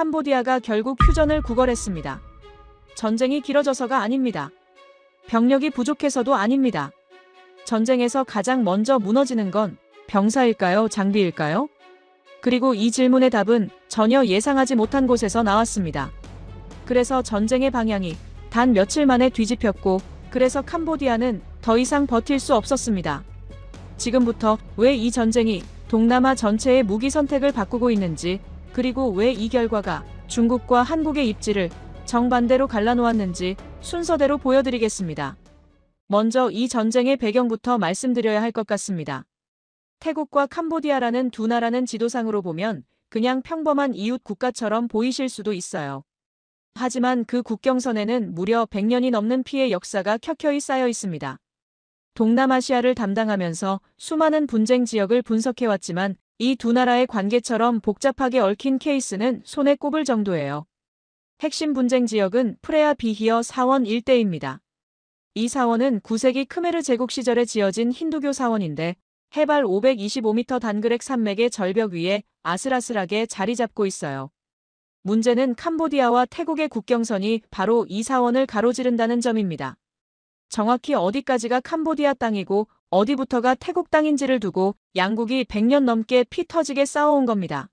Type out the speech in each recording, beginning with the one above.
캄보디아가 결국 휴전을 구걸했습니다. 전쟁이 길어져서가 아닙니다. 병력이 부족해서도 아닙니다. 전쟁에서 가장 먼저 무너지는 건 병사일까요? 장비일까요? 그리고 이 질문의 답은 전혀 예상하지 못한 곳에서 나왔습니다. 그래서 전쟁의 방향이 단 며칠 만에 뒤집혔고, 그래서 캄보디아는 더 이상 버틸 수 없었습니다. 지금부터 왜 이 전쟁이 동남아 전체의 무기 선택을 바꾸고 있는지, 그리고 왜 이 결과가 중국과 한국의 입지를 정반대로 갈라놓았는지 순서대로 보여드리겠습니다. 먼저 이 전쟁의 배경부터 말씀드려야 할 것 같습니다. 태국과 캄보디아라는 두 나라는 지도상으로 보면 그냥 평범한 이웃 국가처럼 보이실 수도 있어요. 하지만 그 국경선에는 무려 100년이 넘는 피해 역사가 켜켜이 쌓여 있습니다. 동남아시아를 담당하면서 수많은 분쟁 지역을 분석해왔지만 이 두 나라의 관계처럼 복잡하게 얽힌 케이스는 손에 꼽을 정도예요. 핵심 분쟁 지역은 프레아 비히어 사원 일대입니다. 이 사원은 9세기 크메르 제국 시절에 지어진 힌두교 사원인데 해발 525m 단그렉 산맥의 절벽 위에 아슬아슬하게 자리 잡고 있어요. 문제는 캄보디아와 태국의 국경선이 바로 이 사원을 가로지른다는 점입니다. 정확히 어디까지가 캄보디아 땅이고 어디부터가 태국 땅인지를 두고 양국이 100년 넘게 피 터지게 싸워온 겁니다.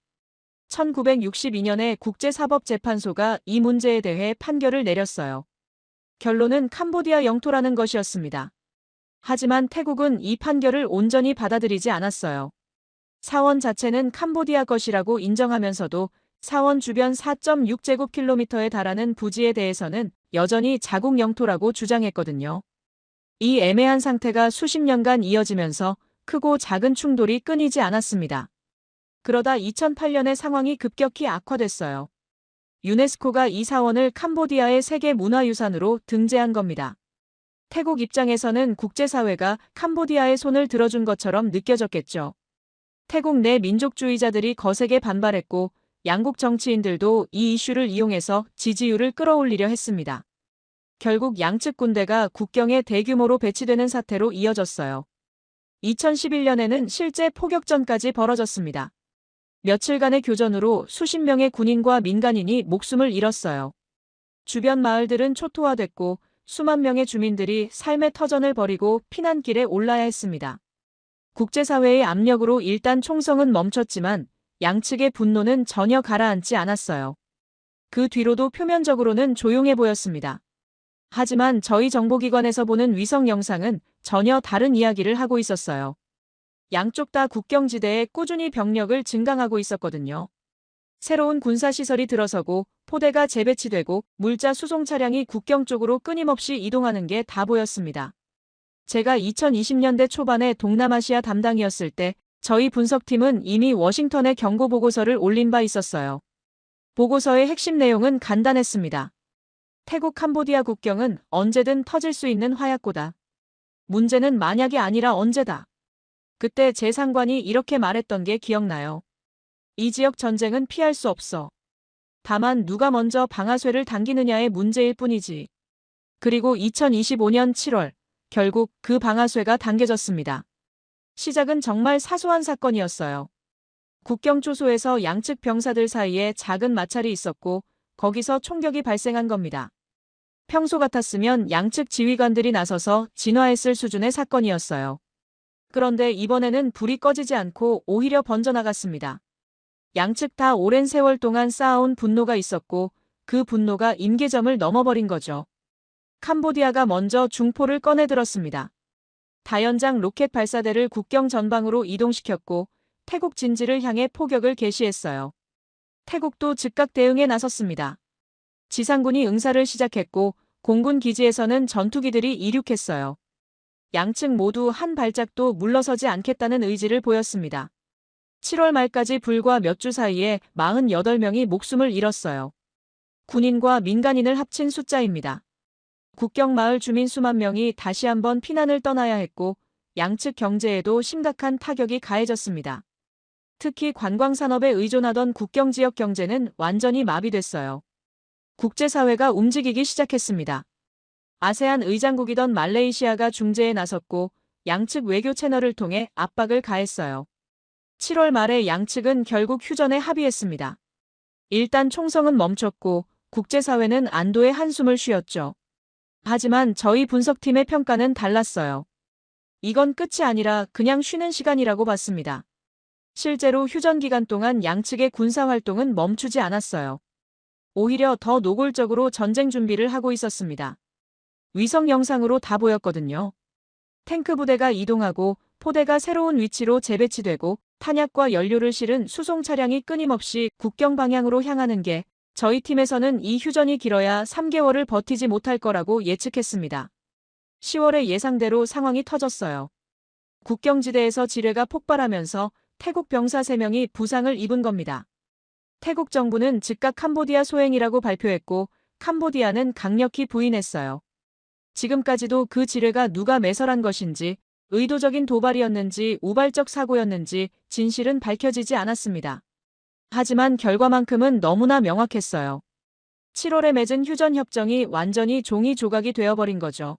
1962년에 국제사법재판소가 이 문제에 대해 판결을 내렸어요. 결론은 캄보디아 영토라는 것이었습니다. 하지만 태국은 이 판결을 온전히 받아들이지 않았어요. 사원 자체는 캄보디아 것이라고 인정하면서도 사원 주변 4.6제곱킬로미터에 달하는 부지에 대해서는 여전히 자국 영토라고 주장했거든요. 이 애매한 상태가 수십 년간 이어지면서 크고 작은 충돌이 끊이지 않았습니다. 그러다 2008년에 상황이 급격히 악화됐어요. 유네스코가 이 사원을 캄보디아의 세계문화유산으로 등재한 겁니다. 태국 입장에서는 국제사회가 캄보디아의 손을 들어준 것처럼 느껴졌겠죠. 태국 내 민족주의자들이 거세게 반발했고 양국 정치인들도 이 이슈를 이용해서 지지율을 끌어올리려 했습니다. 결국 양측 군대가 국경에 대규모로 배치되는 사태로 이어졌어요. 2011년에는 실제 포격전까지 벌어졌습니다. 며칠간의 교전으로 수십 명의 군인과 민간인이 목숨을 잃었어요. 주변 마을들은 초토화됐고 수만 명의 주민들이 삶의 터전을 벌이고 피난길에 올라야 했습니다. 국제사회의 압력으로 일단 총성은 멈췄지만 양측의 분노는 전혀 가라앉지 않았어요. 그 뒤로도 표면적으로는 조용해 보였습니다. 하지만 저희 정보기관에서 보는 위성 영상은 전혀 다른 이야기를 하고 있었어요. 양쪽 다 국경지대에 꾸준히 병력을 증강하고 있었거든요. 새로운 군사시설이 들어서고 포대가 재배치되고 물자 수송 차량이 국경 쪽으로 끊임없이 이동하는 게 다 보였습니다. 제가 2020년대 초반에 동남아시아 담당이었을 때 저희 분석팀은 이미 워싱턴에 경고 보고서를 올린 바 있었어요. 보고서의 핵심 내용은 간단했습니다. 태국 캄보디아 국경은 언제든 터질 수 있는 화약고다. 문제는 만약이 아니라 언제다. 그때 제 상관이 이렇게 말했던 게 기억나요. 이 지역 전쟁은 피할 수 없어. 다만 누가 먼저 방아쇠를 당기느냐의 문제일 뿐이지. 그리고 2025년 7월, 결국 그 방아쇠가 당겨졌습니다. 시작은 정말 사소한 사건이었어요. 국경 초소에서 양측 병사들 사이에 작은 마찰이 있었고 거기서 총격이 발생한 겁니다. 평소 같았으면 양측 지휘관들이 나서서 진화했을 수준의 사건이었어요. 그런데 이번에는 불이 꺼지지 않고 오히려 번져나갔습니다. 양측 다 오랜 세월 동안 쌓아온 분노가 있었고 그 분노가 임계점을 넘어버린 거죠. 캄보디아가 먼저 중포를 꺼내들었습니다. 다연장 로켓 발사대를 국경 전방으로 이동시켰고 태국 진지를 향해 포격을 개시했어요. 태국도 즉각 대응에 나섰습니다. 지상군이 응사를 시작했고 공군 기지에서는 전투기들이 이륙했어요. 양측 모두 한 발짝도 물러서지 않겠다는 의지를 보였습니다. 7월 말까지 불과 몇 주 사이에 48명이 목숨을 잃었어요. 군인과 민간인을 합친 숫자입니다. 국경 마을 주민 수만 명이 다시 한번 피난을 떠나야 했고 양측 경제에도 심각한 타격이 가해졌습니다. 특히 관광산업에 의존하던 국경지역 경제는 완전히 마비됐어요. 국제사회가 움직이기 시작했습니다. 아세안 의장국이던 말레이시아가 중재에 나섰고 양측 외교 채널을 통해 압박을 가했어요. 7월 말에 양측은 결국 휴전에 합의했습니다. 일단 총성은 멈췄고 국제사회는 안도의 한숨을 쉬었죠. 하지만 저희 분석팀의 평가는 달랐어요. 이건 끝이 아니라 그냥 쉬는 시간이라고 봤습니다. 실제로 휴전 기간 동안 양측의 군사활동은 멈추지 않았어요. 오히려 더 노골적으로 전쟁 준비를 하고 있었습니다. 위성 영상으로 다 보였거든요. 탱크 부대가 이동하고 포대가 새로운 위치로 재배치되고 탄약과 연료를 실은 수송 차량이 끊임없이 국경 방향으로 향하는 게 저희 팀에서는 이 휴전이 길어야 3개월을 버티지 못할 거라고 예측했습니다. 10월에 예상대로 상황이 터졌어요. 국경지대에서 지뢰가 폭발하면서 태국 병사 3명이 부상을 입은 겁니다. 태국 정부는 즉각 캄보디아 소행이라고 발표했고 캄보디아는 강력히 부인했어요. 지금까지도 그 지뢰가 누가 매설한 것인지 의도적인 도발이었는지 우발적 사고였는지 진실은 밝혀지지 않았습니다. 하지만 결과만큼은 너무나 명확했어요. 7월에 맺은 휴전 협정이 완전히 종이 조각이 되어버린 거죠.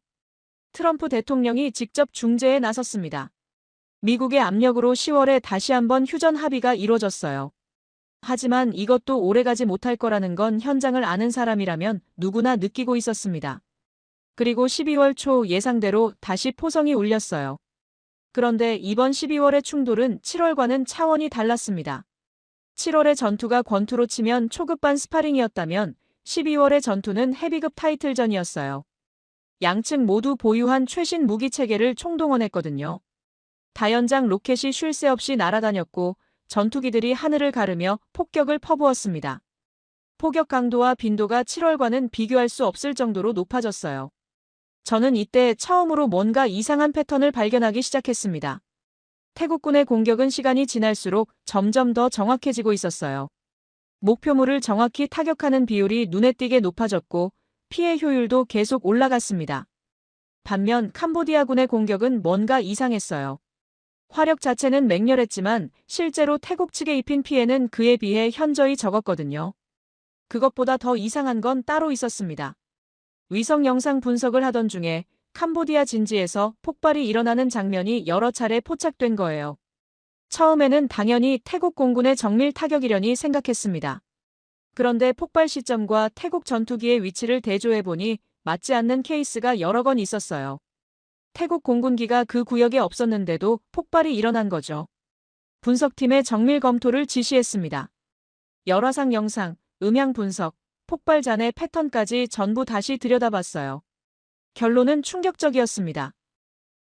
트럼프 대통령이 직접 중재에 나섰습니다. 미국의 압력으로 10월에 다시 한번 휴전 합의가 이뤄졌어요. 하지만 이것도 오래가지 못할 거라는 건 현장을 아는 사람이라면 누구나 느끼고 있었습니다. 그리고 12월 초 예상대로 다시 포성이 울렸어요. 그런데 이번 12월의 충돌은 7월과는 차원이 달랐습니다. 7월의 전투가 권투로 치면 초급반 스파링이었다면 12월의 전투는 헤비급 타이틀전이었어요. 양측 모두 보유한 최신 무기 체계를 총동원했거든요. 다연장 로켓이 쉴 새 없이 날아다녔고 전투기들이 하늘을 가르며 폭격을 퍼부었습니다. 포격 강도와 빈도가 7월과는 비교할 수 없을 정도로 높아졌어요. 저는 이때 처음으로 뭔가 이상한 패턴을 발견하기 시작했습니다. 태국군의 공격은 시간이 지날수록 점점 더 정확해지고 있었어요. 목표물을 정확히 타격하는 비율이 눈에 띄게 높아졌고 피해 효율도 계속 올라갔습니다. 반면 캄보디아군의 공격은 뭔가 이상했어요. 화력 자체는 맹렬했지만 실제로 태국 측에 입힌 피해는 그에 비해 현저히 적었거든요. 그것보다 더 이상한 건 따로 있었습니다. 위성 영상 분석을 하던 중에 캄보디아 진지에서 폭발이 일어나는 장면이 여러 차례 포착된 거예요. 처음에는 당연히 태국 공군의 정밀 타격이려니 생각했습니다. 그런데 폭발 시점과 태국 전투기의 위치를 대조해보니 맞지 않는 케이스가 여러 건 있었어요. 태국 공군기가 그 구역에 없었는데도 폭발이 일어난 거죠. 분석팀의 정밀 검토를 지시했습니다. 열화상 영상, 음향 분석, 폭발 잔해 패턴까지 전부 다시 들여다봤어요. 결론은 충격적이었습니다.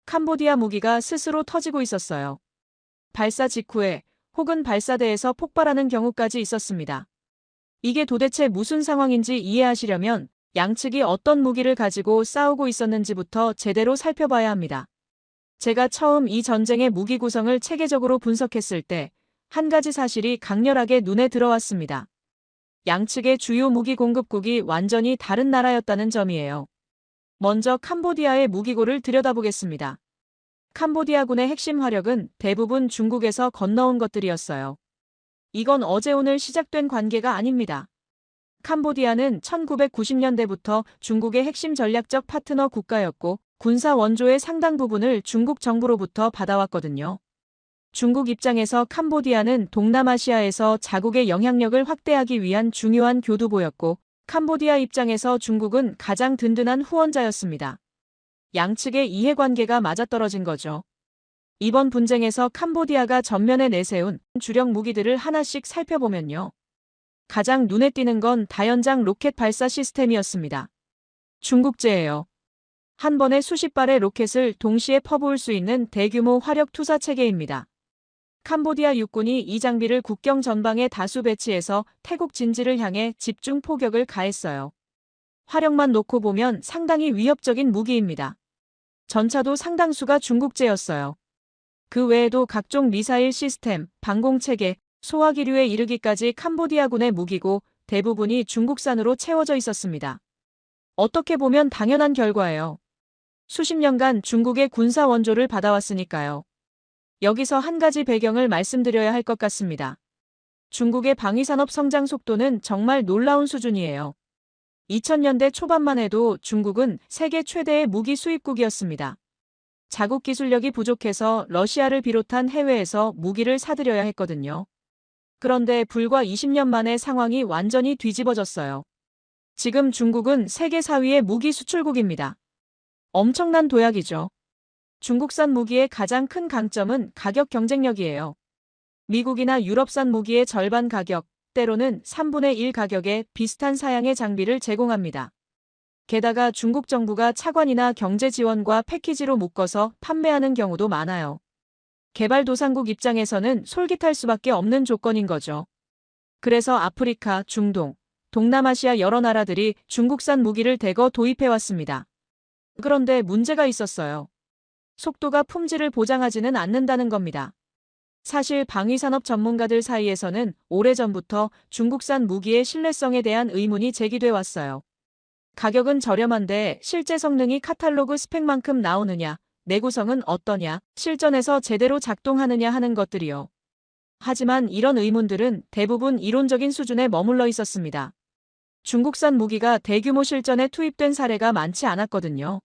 캄보디아 무기가 스스로 터지고 있었어요. 발사 직후에 혹은 발사대에서 폭발하는 경우까지 있었습니다. 이게 도대체 무슨 상황인지 이해하시려면 양측이 어떤 무기를 가지고 싸우고 있었는지부터 제대로 살펴봐야 합니다. 제가 처음 이 전쟁의 무기 구성을 체계적으로 분석했을 때 한 가지 사실이 강렬하게 눈에 들어왔습니다. 양측의 주요 무기 공급국이 완전히 다른 나라였다는 점이에요. 먼저 캄보디아의 무기고를 들여다보겠습니다. 캄보디아군의 핵심 화력은 대부분 중국에서 건너온 것들이었어요. 이건 어제 오늘 시작된 관계가 아닙니다. 캄보디아는 1990년대부터 중국의 핵심 전략적 파트너 국가였고 군사 원조의 상당 부분을 중국 정부로부터 받아왔거든요. 중국 입장에서 캄보디아는 동남아시아에서 자국의 영향력을 확대하기 위한 중요한 교두보였고 캄보디아 입장에서 중국은 가장 든든한 후원자였습니다. 양측의 이해관계가 맞아떨어진 거죠. 이번 분쟁에서 캄보디아가 전면에 내세운 주력 무기들을 하나씩 살펴보면요. 가장 눈에 띄는 건 다연장 로켓 발사 시스템이었습니다. 중국제예요. 한 번에 수십 발의 로켓을 동시에 퍼부을 수 있는 대규모 화력 투사 체계입니다. 캄보디아 육군이 이 장비를 국경 전방에 다수 배치해서 태국 진지를 향해 집중 포격을 가했어요. 화력만 놓고 보면 상당히 위협적인 무기입니다. 전차도 상당수가 중국제였어요. 그 외에도 각종 미사일 시스템, 방공체계, 소화기류에 이르기까지 캄보디아군의 무기고 대부분이 중국산으로 채워져 있었습니다. 어떻게 보면 당연한 결과예요. 수십 년간 중국의 군사 원조를 받아왔으니까요. 여기서 한 가지 배경을 말씀드려야 할 것 같습니다. 중국의 방위산업 성장 속도는 정말 놀라운 수준이에요. 2000년대 초반만 해도 중국은 세계 최대의 무기 수입국이었습니다. 자국 기술력이 부족해서 러시아를 비롯한 해외에서 무기를 사들여야 했거든요. 그런데 불과 20년 만에 상황이 완전히 뒤집어졌어요. 지금 중국은 세계 4위의 무기 수출국입니다. 엄청난 도약이죠. 중국산 무기의 가장 큰 강점은 가격 경쟁력이에요. 미국이나 유럽산 무기의 절반 가격, 때로는 3분의 1 가격에 비슷한 사양의 장비를 제공합니다. 게다가 중국 정부가 차관이나 경제 지원과 패키지로 묶어서 판매하는 경우도 많아요. 개발도상국 입장에서는 솔깃할 수밖에 없는 조건인 거죠. 그래서 아프리카, 중동, 동남아시아 여러 나라들이 중국산 무기를 대거 도입해왔습니다. 그런데 문제가 있었어요. 속도가 품질을 보장하지는 않는다는 겁니다. 사실 방위산업 전문가들 사이에서는 오래전부터 중국산 무기의 신뢰성에 대한 의문이 제기돼 왔어요. 가격은 저렴한데 실제 성능이 카탈로그 스펙만큼 나오느냐, 내구성은 어떠냐, 실전에서 제대로 작동하느냐 하는 것들이요. 하지만 이런 의문들은 대부분 이론적인 수준에 머물러 있었습니다. 중국산 무기가 대규모 실전에 투입된 사례가 많지 않았거든요.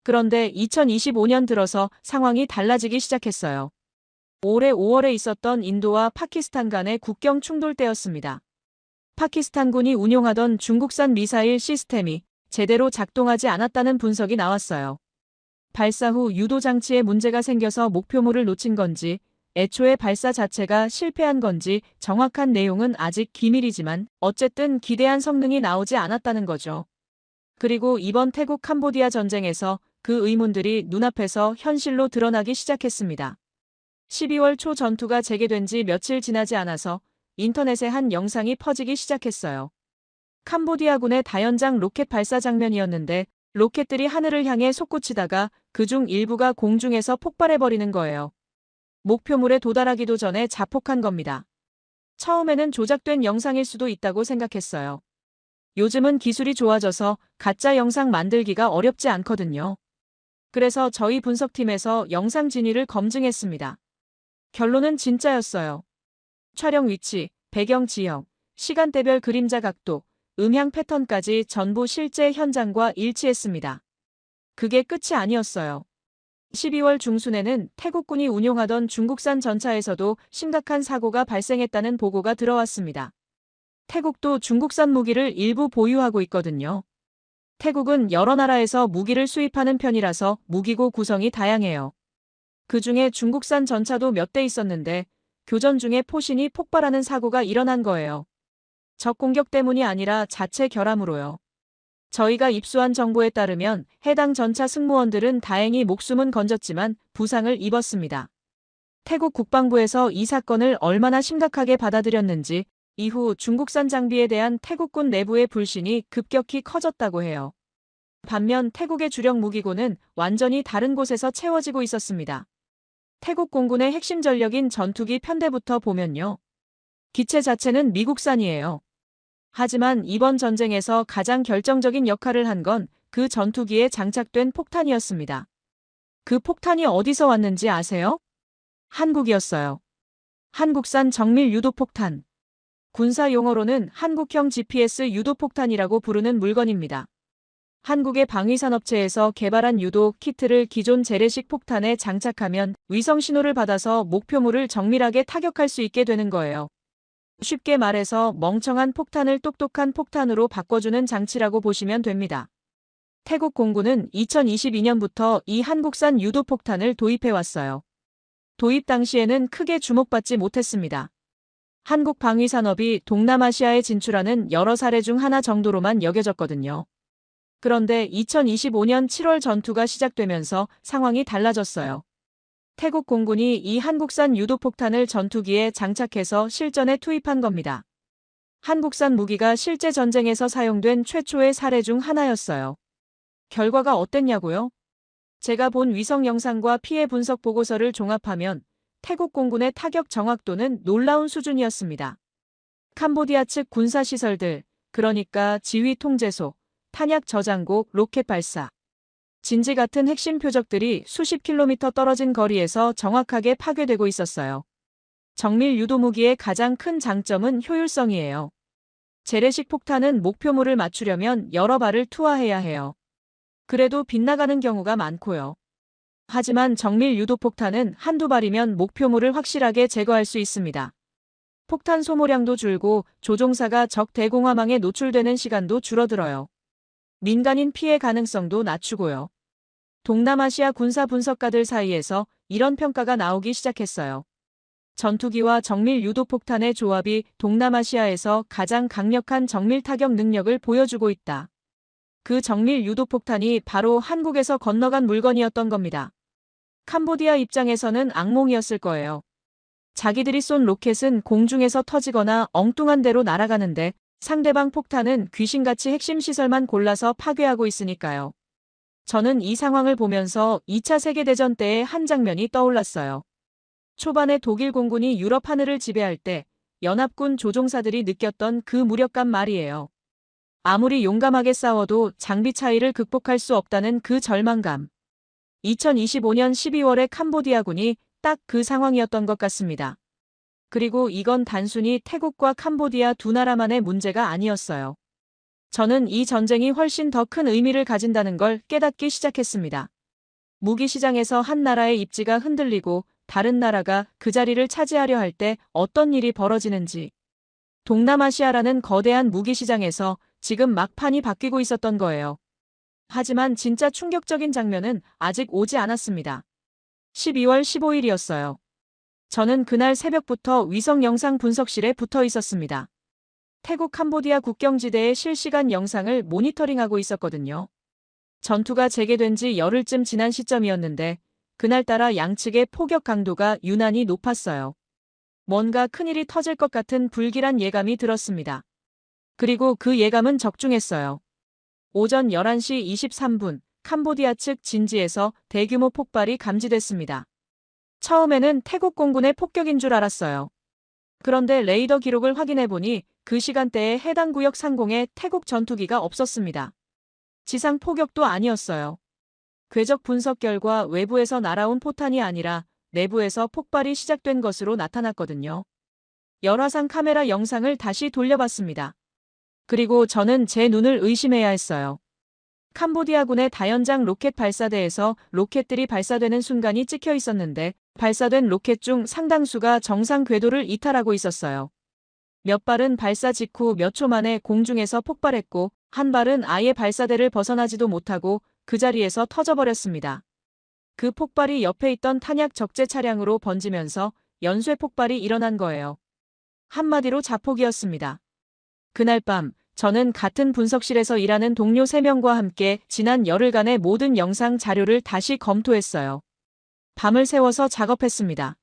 그런데 2025년 들어서 상황이 달라지기 시작했어요. 올해 5월에 있었던 인도와 파키스탄 간의 국경 충돌 때였습니다. 파키스탄군이 운용하던 중국산 미사일 시스템이 제대로 작동하지 않았다는 분석이 나왔어요. 발사 후 유도 장치에 문제가 생겨서 목표물을 놓친 건지, 애초에 발사 자체가 실패한 건지 정확한 내용은 아직 기밀이지만 어쨌든 기대한 성능이 나오지 않았다는 거죠. 그리고 이번 태국 캄보디아 전쟁에서 그 의문들이 눈앞에서 현실로 드러나기 시작했습니다. 12월 초 전투가 재개된 지 며칠 지나지 않아서 인터넷에 한 영상이 퍼지기 시작했어요. 캄보디아군의 다연장 로켓 발사 장면이었는데 로켓들이 하늘을 향해 솟구치다가 그중 일부가 공중에서 폭발해버리는 거예요. 목표물에 도달하기도 전에 자폭한 겁니다. 처음에는 조작된 영상일 수도 있다고 생각했어요. 요즘은 기술이 좋아져서 가짜 영상 만들기가 어렵지 않거든요. 그래서 저희 분석팀에서 영상 진위를 검증했습니다. 결론은 진짜였어요. 촬영 위치, 배경 지형, 시간대별 그림자 각도, 음향 패턴까지 전부 실제 현장과 일치했습니다. 그게 끝이 아니었어요. 12월 중순에는 태국군이 운용하던 중국산 전차에서도 심각한 사고가 발생했다는 보고가 들어왔습니다. 태국도 중국산 무기를 일부 보유하고 있거든요. 태국은 여러 나라에서 무기를 수입하는 편이라서 무기고 구성이 다양해요. 그중에 중국산 전차도 몇 대 있었는데 교전 중에 포신이 폭발하는 사고가 일어난 거예요. 적 공격 때문이 아니라 자체 결함으로요. 저희가 입수한 정보에 따르면 해당 전차 승무원들은 다행히 목숨은 건졌지만 부상을 입었습니다. 태국 국방부에서 이 사건을 얼마나 심각하게 받아들였는지 이후 중국산 장비에 대한 태국군 내부의 불신이 급격히 커졌다고 해요. 반면 태국의 주력 무기고는 완전히 다른 곳에서 채워지고 있었습니다. 태국 공군의 핵심 전력인 전투기 편대부터 보면요. 기체 자체는 미국산이에요. 하지만 이번 전쟁에서 가장 결정적인 역할을 한 건 그 전투기에 장착된 폭탄이었습니다. 그 폭탄이 어디서 왔는지 아세요? 한국이었어요. 한국산 정밀 유도폭탄. 군사 용어로는 한국형 GPS 유도폭탄이라고 부르는 물건입니다. 한국의 방위산업체에서 개발한 유도 키트를 기존 재래식 폭탄에 장착하면 위성 신호를 받아서 목표물을 정밀하게 타격할 수 있게 되는 거예요. 쉽게 말해서 멍청한 폭탄을 똑똑한 폭탄으로 바꿔주는 장치라고 보시면 됩니다. 태국 공군은 2022년부터 이 한국산 유도폭탄을 도입해왔어요. 도입 당시에는 크게 주목받지 못했습니다. 한국 방위산업이 동남아시아에 진출하는 여러 사례 중 하나 정도로만 여겨졌거든요. 그런데 2025년 7월 전투가 시작되면서 상황이 달라졌어요. 태국 공군이 이 한국산 유도폭탄을 전투기에 장착해서 실전에 투입한 겁니다. 한국산 무기가 실제 전쟁에서 사용된 최초의 사례 중 하나였어요. 결과가 어땠냐고요? 제가 본 위성 영상과 피해 분석 보고서를 종합하면 태국 공군의 타격 정확도는 놀라운 수준이었습니다. 캄보디아 측 군사시설들, 그러니까 지휘 통제소, 탄약 저장고, 로켓 발사, 진지 같은 핵심 표적들이 수십 킬로미터 떨어진 거리에서 정확하게 파괴되고 있었어요. 정밀 유도무기의 가장 큰 장점은 효율성이에요. 재래식 폭탄은 목표물을 맞추려면 여러 발을 투하해야 해요. 그래도 빗나가는 경우가 많고요. 하지만 정밀 유도폭탄은 한두 발이면 목표물을 확실하게 제거할 수 있습니다. 폭탄 소모량도 줄고 조종사가 적 대공화망에 노출되는 시간도 줄어들어요. 민간인 피해 가능성도 낮추고요. 동남아시아 군사 분석가들 사이에서 이런 평가가 나오기 시작했어요. 전투기와 정밀 유도폭탄의 조합이 동남아시아에서 가장 강력한 정밀 타격 능력을 보여주고 있다. 그 정밀 유도폭탄이 바로 한국에서 건너간 물건이었던 겁니다. 캄보디아 입장에서는 악몽이었을 거예요. 자기들이 쏜 로켓은 공중에서 터지거나 엉뚱한 데로 날아가는데 상대방 폭탄은 귀신같이 핵심 시설만 골라서 파괴하고 있으니까요. 저는 이 상황을 보면서 2차 세계대전 때의 한 장면이 떠올랐어요. 초반에 독일 공군이 유럽 하늘을 지배할 때 연합군 조종사들이 느꼈던 그 무력감 말이에요. 아무리 용감하게 싸워도 장비 차이를 극복할 수 없다는 그 절망감. 2025년 12월에 캄보디아군이 딱 그 상황이었던 것 같습니다. 그리고 이건 단순히 태국과 캄보디아 두 나라만의 문제가 아니었어요. 저는 이 전쟁이 훨씬 더 큰 의미를 가진다는 걸 깨닫기 시작했습니다. 무기 시장에서 한 나라의 입지가 흔들리고 다른 나라가 그 자리를 차지하려 할 때 어떤 일이 벌어지는지. 동남아시아라는 거대한 무기 시장에서 지금 막판이 바뀌고 있었던 거예요. 하지만 진짜 충격적인 장면은 아직 오지 않았습니다. 12월 15일이었어요. 저는 그날 새벽부터 위성 영상 분석실에 붙어 있었습니다. 태국 캄보디아 국경지대의 실시간 영상을 모니터링하고 있었거든요. 전투가 재개된 지 열흘쯤 지난 시점이었는데 그날따라 양측의 포격 강도가 유난히 높았어요. 뭔가 큰일이 터질 것 같은 불길한 예감이 들었습니다. 그리고 그 예감은 적중했어요. 오전 11시 23분 캄보디아 측 진지에서 대규모 폭발이 감지됐습니다. 처음에는 태국 공군의 폭격인 줄 알았어요. 그런데 레이더 기록을 확인해보니 그 시간대에 해당 구역 상공에 태국 전투기가 없었습니다. 지상 포격도 아니었어요. 궤적 분석 결과 외부에서 날아온 포탄이 아니라 내부에서 폭발이 시작된 것으로 나타났거든요. 열화상 카메라 영상을 다시 돌려봤습니다. 그리고 저는 제 눈을 의심해야 했어요. 캄보디아군의 다연장 로켓 발사대에서 로켓들이 발사되는 순간이 찍혀 있었는데 발사된 로켓 중 상당수가 정상 궤도를 이탈하고 있었어요. 몇 발은 발사 직후 몇 초 만에 공중에서 폭발했고 한 발은 아예 발사대를 벗어나지도 못하고 그 자리에서 터져버렸습니다. 그 폭발이 옆에 있던 탄약 적재 차량으로 번지면서 연쇄 폭발이 일어난 거예요. 한마디로 자폭이었습니다. 그날 밤 저는 같은 분석실에서 일하는 동료 3명과 함께 지난 열흘간의 모든 영상 자료를 다시 검토했어요. 밤을 새워서 작업했습니다.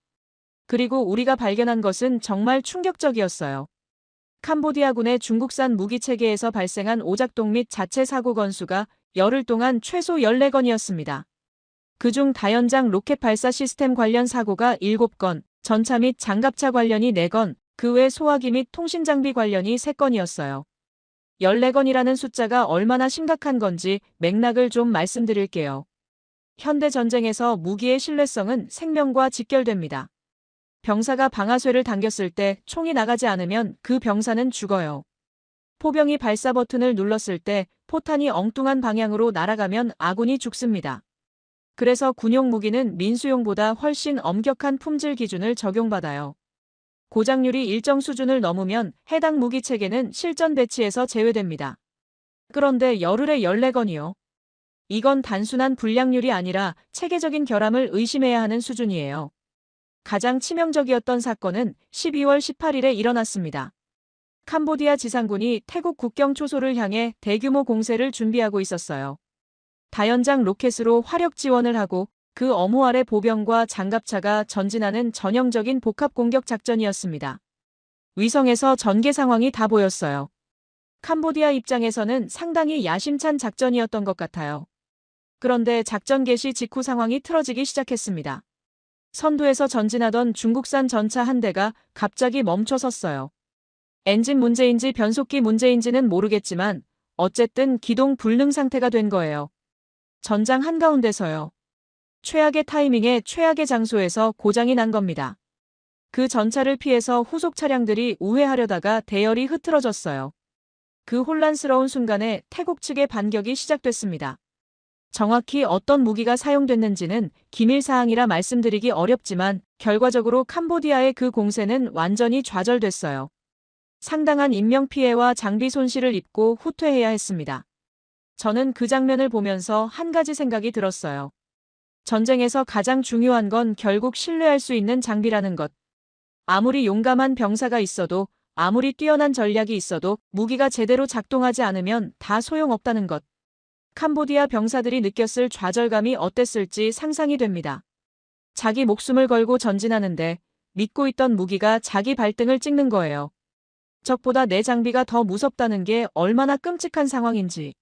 그리고 우리가 발견한 것은 정말 충격적이었어요. 캄보디아군의 중국산 무기체계에서 발생한 오작동 및 자체 사고 건수가 열흘 동안 최소 14건이었습니다. 그중 다연장 로켓 발사 시스템 관련 사고가 7건, 전차 및 장갑차 관련이 4건, 그 외 소화기 및 통신장비 관련이 3건이었어요. 14건이라는 숫자가 얼마나 심각한 건지 맥락을 좀 말씀드릴게요. 현대 전쟁에서 무기의 신뢰성은 생명과 직결됩니다. 병사가 방아쇠를 당겼을 때 총이 나가지 않으면 그 병사는 죽어요. 포병이 발사 버튼을 눌렀을 때 포탄이 엉뚱한 방향으로 날아가면 아군이 죽습니다. 그래서 군용 무기는 민수용보다 훨씬 엄격한 품질 기준을 적용받아요. 고장률이 일정 수준을 넘으면 해당 무기 체계는 실전 배치에서 제외됩니다. 그런데 열흘에 14건이요. 이건 단순한 불량률이 아니라 체계적인 결함을 의심해야 하는 수준이에요. 가장 치명적이었던 사건은 12월 18일에 일어났습니다. 캄보디아 지상군이 태국 국경 초소를 향해 대규모 공세를 준비하고 있었어요. 다연장 로켓으로 화력 지원을 하고 그 어무 아래 보병과 장갑차가 전진하는 전형적인 복합 공격 작전이었습니다. 위성에서 전개 상황이 다 보였어요. 캄보디아 입장에서는 상당히 야심찬 작전이었던 것 같아요. 그런데 작전 개시 직후 상황이 틀어지기 시작했습니다. 선두에서 전진하던 중국산 전차 한 대가 갑자기 멈춰섰어요. 엔진 문제인지 변속기 문제인지는 모르겠지만 어쨌든 기동 불능 상태가 된 거예요. 전장 한가운데서요. 최악의 타이밍에 최악의 장소에서 고장이 난 겁니다. 그 전차를 피해서 후속 차량들이 우회하려다가 대열이 흐트러졌어요. 그 혼란스러운 순간에 태국 측의 반격이 시작됐습니다. 정확히 어떤 무기가 사용됐는지는 기밀사항이라 말씀드리기 어렵지만 결과적으로 캄보디아의 그 공세는 완전히 좌절됐어요. 상당한 인명피해와 장비 손실을 입고 후퇴해야 했습니다. 저는 그 장면을 보면서 한 가지 생각이 들었어요. 전쟁에서 가장 중요한 건 결국 신뢰할 수 있는 장비라는 것. 아무리 용감한 병사가 있어도, 아무리 뛰어난 전략이 있어도 무기가 제대로 작동하지 않으면 다 소용없다는 것. 캄보디아 병사들이 느꼈을 좌절감이 어땠을지 상상이 됩니다. 자기 목숨을 걸고 전진하는데 믿고 있던 무기가 자기 발등을 찍는 거예요. 적보다 내 장비가 더 무섭다는 게 얼마나 끔찍한 상황인지.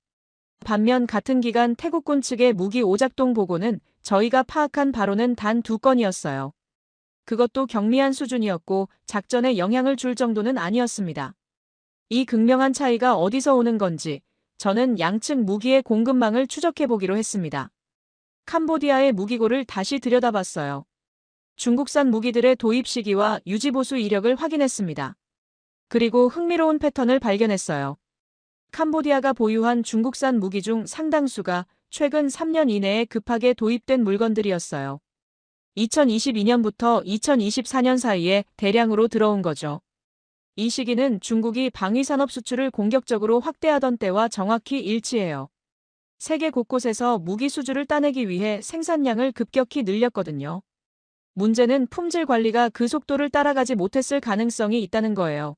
반면 같은 기간 태국군 측의 무기 오작동 보고는 저희가 파악한 바로는 단 2건이었어요. 그것도 경미한 수준이었고 작전에 영향을 줄 정도는 아니었습니다. 이 극명한 차이가 어디서 오는 건지 저는 양측 무기의 공급망을 추적해보기로 했습니다. 캄보디아의 무기고를 다시 들여다봤어요. 중국산 무기들의 도입 시기와 유지보수 이력을 확인했습니다. 그리고 흥미로운 패턴을 발견했어요. 캄보디아가 보유한 중국산 무기 중 상당수가 최근 3년 이내에 급하게 도입된 물건들이었어요. 2022년부터 2024년 사이에 대량으로 들어온 거죠. 이 시기는 중국이 방위산업 수출을 공격적으로 확대하던 때와 정확히 일치해요. 세계 곳곳에서 무기 수주를 따내기 위해 생산량을 급격히 늘렸거든요. 문제는 품질 관리가 그 속도를 따라가지 못했을 가능성이 있다는 거예요.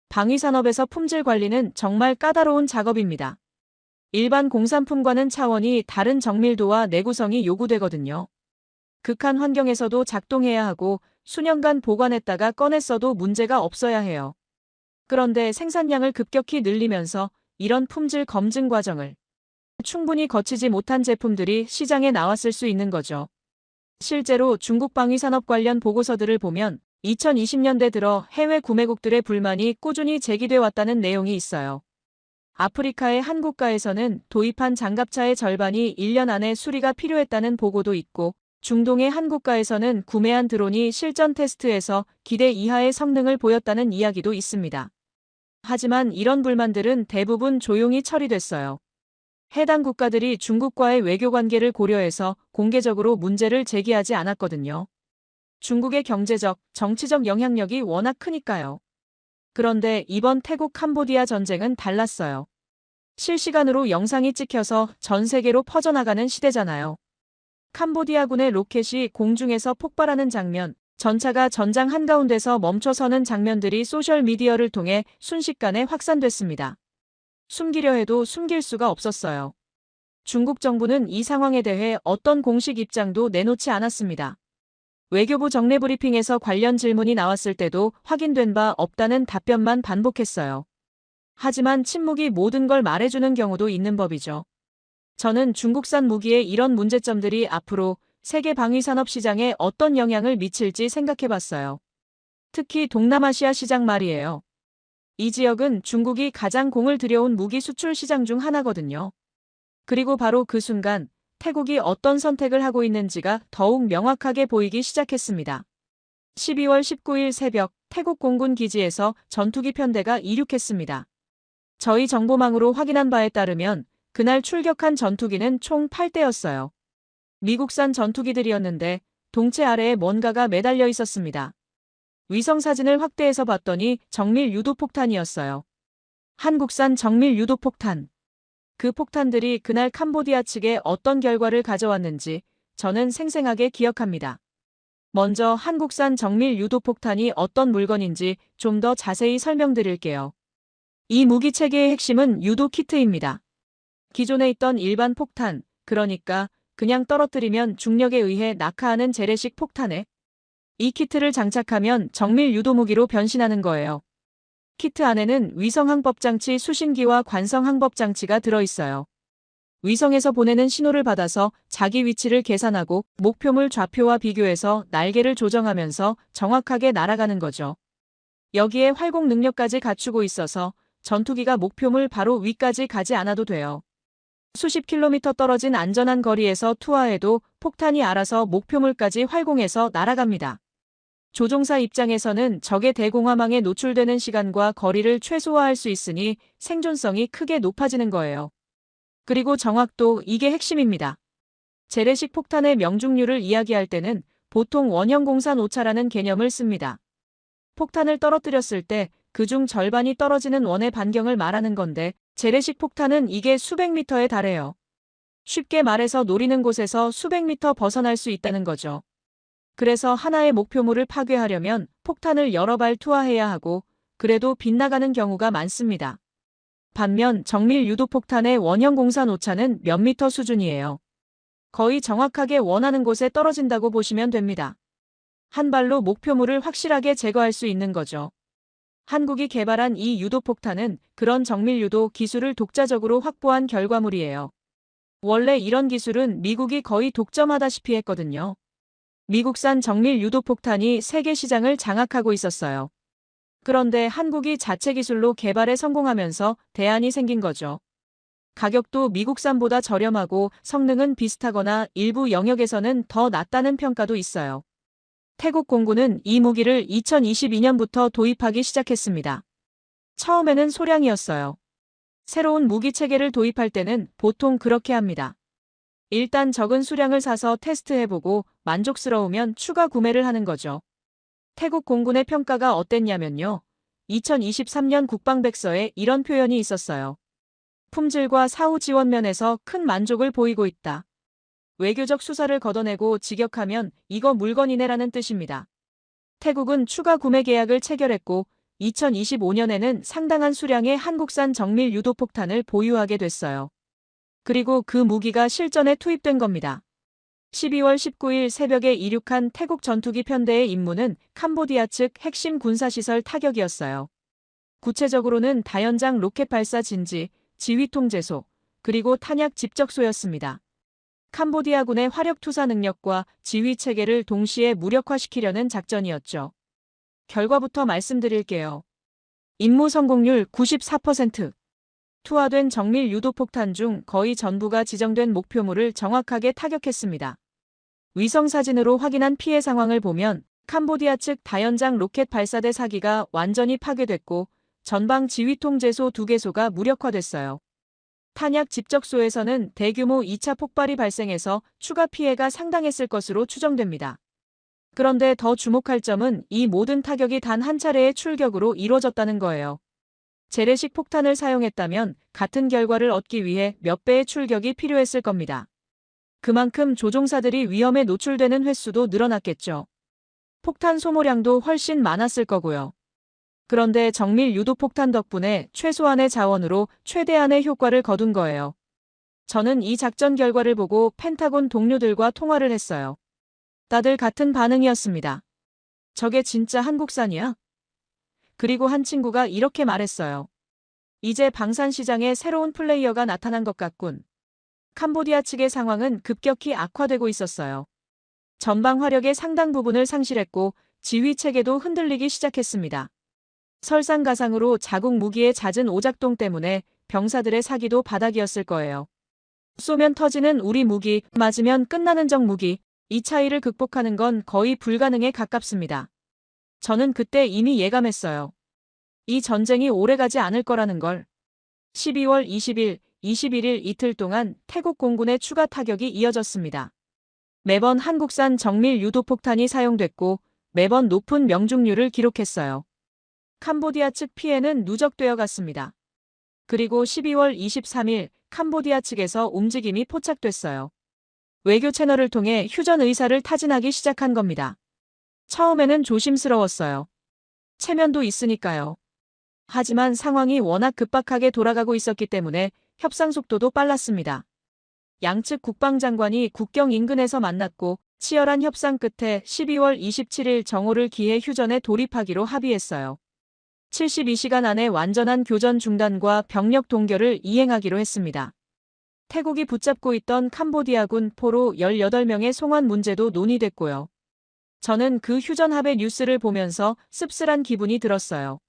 방위산업에서 품질 관리는 정말 까다로운 작업입니다. 일반 공산품과는 차원이 다른 정밀도와 내구성이 요구되거든요. 극한 환경에서도 작동해야 하고 수년간 보관했다가 꺼냈어도 문제가 없어야 해요. 그런데 생산량을 급격히 늘리면서 이런 품질 검증 과정을 충분히 거치지 못한 제품들이 시장에 나왔을 수 있는 거죠. 실제로 중국 방위산업 관련 보고서들을 보면 2020년대 들어 해외 구매국들의 불만이 꾸준히 제기돼 왔다는 내용이 있어요. 아프리카의 한 국가에서는 도입한 장갑차의 절반이 1년 안에 수리가 필요했다는 보고도 있고 중동의 한 국가에서는 구매한 드론이 실전 테스트에서 기대 이하의 성능을 보였다는 이야기도 있습니다. 하지만 이런 불만들은 대부분 조용히 처리됐어요. 해당 국가들이 중국과의 외교 관계를 고려해서 공개적으로 문제를 제기하지 않았거든요. 중국의 경제적, 정치적 영향력이 워낙 크니까요. 그런데 이번 태국 캄보디아 전쟁은 달랐어요. 실시간으로 영상이 찍혀서 전 세계로 퍼져나가는 시대잖아요. 캄보디아군의 로켓이 공중에서 폭발하는 장면, 전차가 전장 한가운데서 멈춰서는 장면들이 소셜미디어를 통해 순식간에 확산됐습니다. 숨기려 해도 숨길 수가 없었어요. 중국 정부는 이 상황에 대해 어떤 공식 입장도 내놓지 않았습니다. 외교부 정례 브리핑에서 관련 질문이 나왔을 때도 확인된 바 없다는 답변만 반복했어요. 하지만 침묵이 모든 걸 말해주는 경우도 있는 법이죠. 저는 중국산 무기의 이런 문제점들이 앞으로 세계 방위산업 시장에 어떤 영향을 미칠지 생각해봤어요. 특히 동남아시아 시장 말이에요. 이 지역은 중국이 가장 공을 들여온 무기 수출 시장 중 하나거든요. 그리고 바로 그 순간 태국이 어떤 선택을 하고 있는지가 더욱 명확하게 보이기 시작했습니다. 12월 19일 새벽 태국 공군 기지에서 전투기 편대가 이륙했습니다. 저희 정보망으로 확인한 바에 따르면 그날 출격한 전투기는 총 8대였어요. 미국산 전투기들이었는데 동체 아래에 뭔가가 매달려 있었습니다. 위성사진을 확대해서 봤더니 정밀 유도폭탄이었어요. 한국산 정밀 유도폭탄. 그 폭탄들이 그날 캄보디아 측에 어떤 결과를 가져왔는지 저는 생생하게 기억합니다. 먼저 한국산 정밀 유도폭탄이 어떤 물건인지 좀 더 자세히 설명드릴게요. 이 무기 체계의 핵심은 유도 키트입니다. 기존에 있던 일반 폭탄, 그러니까 그냥 떨어뜨리면 중력에 의해 낙하하는 재래식 폭탄에 이 키트를 장착하면 정밀 유도무기로 변신하는 거예요. 키트 안에는 위성항법장치 수신기와 관성항법장치가 들어있어요. 위성에서 보내는 신호를 받아서 자기 위치를 계산하고 목표물 좌표와 비교해서 날개를 조정하면서 정확하게 날아가는 거죠. 여기에 활공 능력까지 갖추고 있어서 전투기가 목표물 바로 위까지 가지 않아도 돼요. 수십 킬로미터 떨어진 안전한 거리에서 투하해도 폭탄이 알아서 목표물까지 활공해서 날아갑니다. 조종사 입장에서는 적의 대공화망에 노출되는 시간과 거리를 최소화할 수 있으니 생존성이 크게 높아지는 거예요. 그리고 정확도, 이게 핵심입니다. 재래식 폭탄의 명중률을 이야기할 때는 보통 원형 공산 오차라는 개념을 씁니다. 폭탄을 떨어뜨렸을 때 그중 절반이 떨어지는 원의 반경을 말하는 건데 재래식 폭탄은 이게 수백 미터에 달해요. 쉽게 말해서 노리는 곳에서 수백 미터 벗어날 수 있다는 거죠. 그래서 하나의 목표물을 파괴하려면 폭탄을 여러 발 투하해야 하고 그래도 빗나가는 경우가 많습니다. 반면 정밀 유도폭탄의 원형 공산 오차는 몇 미터 수준이에요. 거의 정확하게 원하는 곳에 떨어진다고 보시면 됩니다. 한 발로 목표물을 확실하게 제거할 수 있는 거죠. 한국이 개발한 이 유도폭탄은 그런 정밀 유도 기술을 독자적으로 확보한 결과물이에요. 원래 이런 기술은 미국이 거의 독점하다시피 했거든요. 미국산 정밀 유도폭탄이 세계 시장을 장악하고 있었어요. 그런데 한국이 자체 기술로 개발에 성공하면서 대안이 생긴 거죠. 가격도 미국산보다 저렴하고 성능은 비슷하거나 일부 영역에서는 더 낫다는 평가도 있어요. 태국 공군은 이 무기를 2022년부터 도입하기 시작했습니다. 처음에는 소량이었어요. 새로운 무기 체계를 도입할 때는 보통 그렇게 합니다. 일단 적은 수량을 사서 테스트해보고 만족스러우면 추가 구매를 하는 거죠. 태국 공군의 평가가 어땠냐면요. 2023년 국방백서에 이런 표현이 있었어요. 품질과 사후 지원 면에서 큰 만족을 보이고 있다. 외교적 수사를 걷어내고 직역하면 이거 물건이네라는 뜻입니다. 태국은 추가 구매 계약을 체결했고 2025년에는 상당한 수량의 한국산 정밀 유도폭탄을 보유하게 됐어요. 그리고 그 무기가 실전에 투입된 겁니다. 12월 19일 새벽에 이륙한 태국 전투기 편대의 임무는 캄보디아 측 핵심 군사시설 타격이었어요. 구체적으로는 다연장 로켓 발사 진지, 지휘 통제소, 그리고 탄약 집적소였습니다. 캄보디아군의 화력 투사 능력과 지휘 체계를 동시에 무력화시키려는 작전이었죠. 결과부터 말씀드릴게요. 임무 성공률 94%. 투하된 정밀 유도폭탄 중 거의 전부가 지정된 목표물을 정확하게 타격했습니다. 위성사진으로 확인한 피해 상황을 보면 캄보디아 측 다연장 로켓 발사대 사기가 완전히 파괴됐고 전방 지휘통제소 2개소가 무력화됐어요. 탄약 집적소에서는 대규모 2차 폭발이 발생해서 추가 피해가 상당했을 것으로 추정됩니다. 그런데 더 주목할 점은 이 모든 타격이 단 한 차례의 출격으로 이루어졌다는 거예요. 재래식 폭탄을 사용했다면 같은 결과를 얻기 위해 몇 배의 출격이 필요했을 겁니다. 그만큼 조종사들이 위험에 노출되는 횟수도 늘어났겠죠. 폭탄 소모량도 훨씬 많았을 거고요. 그런데 정밀 유도폭탄 덕분에 최소한의 자원으로 최대한의 효과를 거둔 거예요. 저는 이 작전 결과를 보고 펜타곤 동료들과 통화를 했어요. 다들 같은 반응이었습니다. 저게 진짜 한국산이야? 그리고 한 친구가 이렇게 말했어요. 이제 방산 시장에 새로운 플레이어가 나타난 것 같군. 캄보디아 측의 상황은 급격히 악화되고 있었어요. 전방 화력의 상당 부분을 상실했고 지휘 체계도 흔들리기 시작했습니다. 설상가상으로 자국 무기의 잦은 오작동 때문에 병사들의 사기도 바닥이었을 거예요. 쏘면 터지는 우리 무기, 맞으면 끝나는 적 무기, 이 차이를 극복하는 건 거의 불가능에 가깝습니다. 저는 그때 이미 예감했어요. 이 전쟁이 오래가지 않을 거라는 걸. 12월 20일, 21일 이틀 동안 태국 공군의 추가 타격이 이어졌습니다. 매번 한국산 정밀 유도폭탄이 사용됐고 매번 높은 명중률을 기록했어요. 캄보디아 측 피해는 누적되어 갔습니다. 그리고 12월 23일 캄보디아 측에서 움직임이 포착됐어요. 외교 채널을 통해 휴전 의사를 타진하기 시작한 겁니다. 처음에는 조심스러웠어요. 체면도 있으니까요. 하지만 상황이 워낙 급박하게 돌아가고 있었기 때문에 협상 속도도 빨랐습니다. 양측 국방장관이 국경 인근에서 만났고 치열한 협상 끝에 12월 27일 정오를 기해 휴전에 돌입하기로 합의했어요. 72시간 안에 완전한 교전 중단과 병력 동결을 이행하기로 했습니다. 태국이 붙잡고 있던 캄보디아군 포로 18명의 송환 문제도 논의됐고요. 저는 그 휴전 합의 뉴스를 보면서 씁쓸한 기분이 들었어요.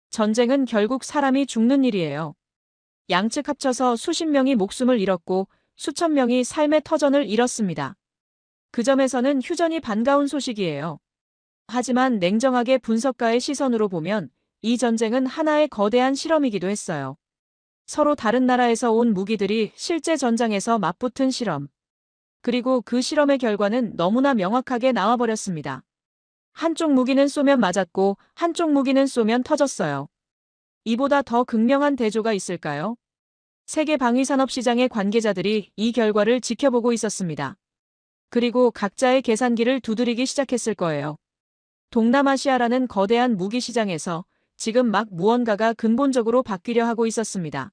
전쟁은 결국 사람이 죽는 일이에요. 양측 합쳐서 수십 명이 목숨을 잃었고 수천 명이 삶의 터전을 잃었습니다. 그 점에서는 휴전이 반가운 소식이에요. 하지만 냉정하게 분석가의 시선으로 보면 이 전쟁은 하나의 거대한 실험이기도 했어요. 서로 다른 나라에서 온 무기들이 실제 전장에서 맞붙은 실험. 그리고 그 실험의 결과는 너무나 명확하게 나와버렸습니다. 한쪽 무기는 쏘면 맞았고 한쪽 무기는 쏘면 터졌어요. 이보다 더 극명한 대조가 있을까요? 세계 방위산업시장의 관계자들이 이 결과를 지켜보고 있었습니다. 그리고 각자의 계산기를 두드리기 시작했을 거예요. 동남아시아라는 거대한 무기 시장에서 지금 막 무언가가 근본적으로 바뀌려 하고 있었습니다.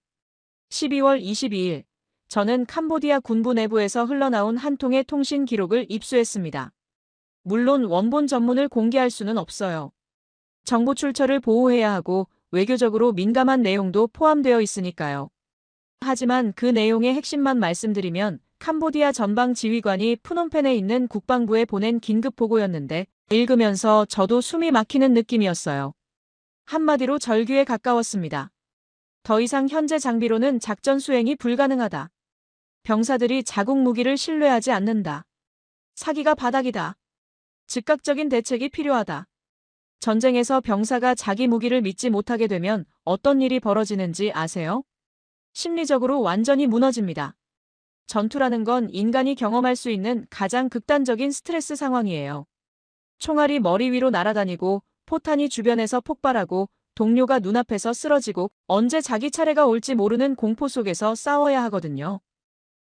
12월 22일, 저는 캄보디아 군부 내부에서 흘러나온 한 통의 통신 기록을 입수했습니다. 물론 원본 전문을 공개할 수는 없어요. 정보 출처를 보호해야 하고 외교적으로 민감한 내용도 포함되어 있으니까요. 하지만 그 내용의 핵심만 말씀드리면 캄보디아 전방 지휘관이 프놈펜에 있는 국방부에 보낸 긴급 보고였는데 읽으면서 저도 숨이 막히는 느낌이었어요. 한마디로 절규에 가까웠습니다. 더 이상 현재 장비로는 작전 수행이 불가능하다. 병사들이 자국 무기를 신뢰하지 않는다. 사기가 바닥이다. 즉각적인 대책이 필요하다. 전쟁에서 병사가 자기 무기를 믿지 못하게 되면 어떤 일이 벌어지는지 아세요? 심리적으로 완전히 무너집니다. 전투라는 건 인간이 경험할 수 있는 가장 극단적인 스트레스 상황이에요. 총알이 머리 위로 날아다니고 포탄이 주변에서 폭발하고 동료가 눈앞에서 쓰러지고 언제 자기 차례가 올지 모르는 공포 속에서 싸워야 하거든요.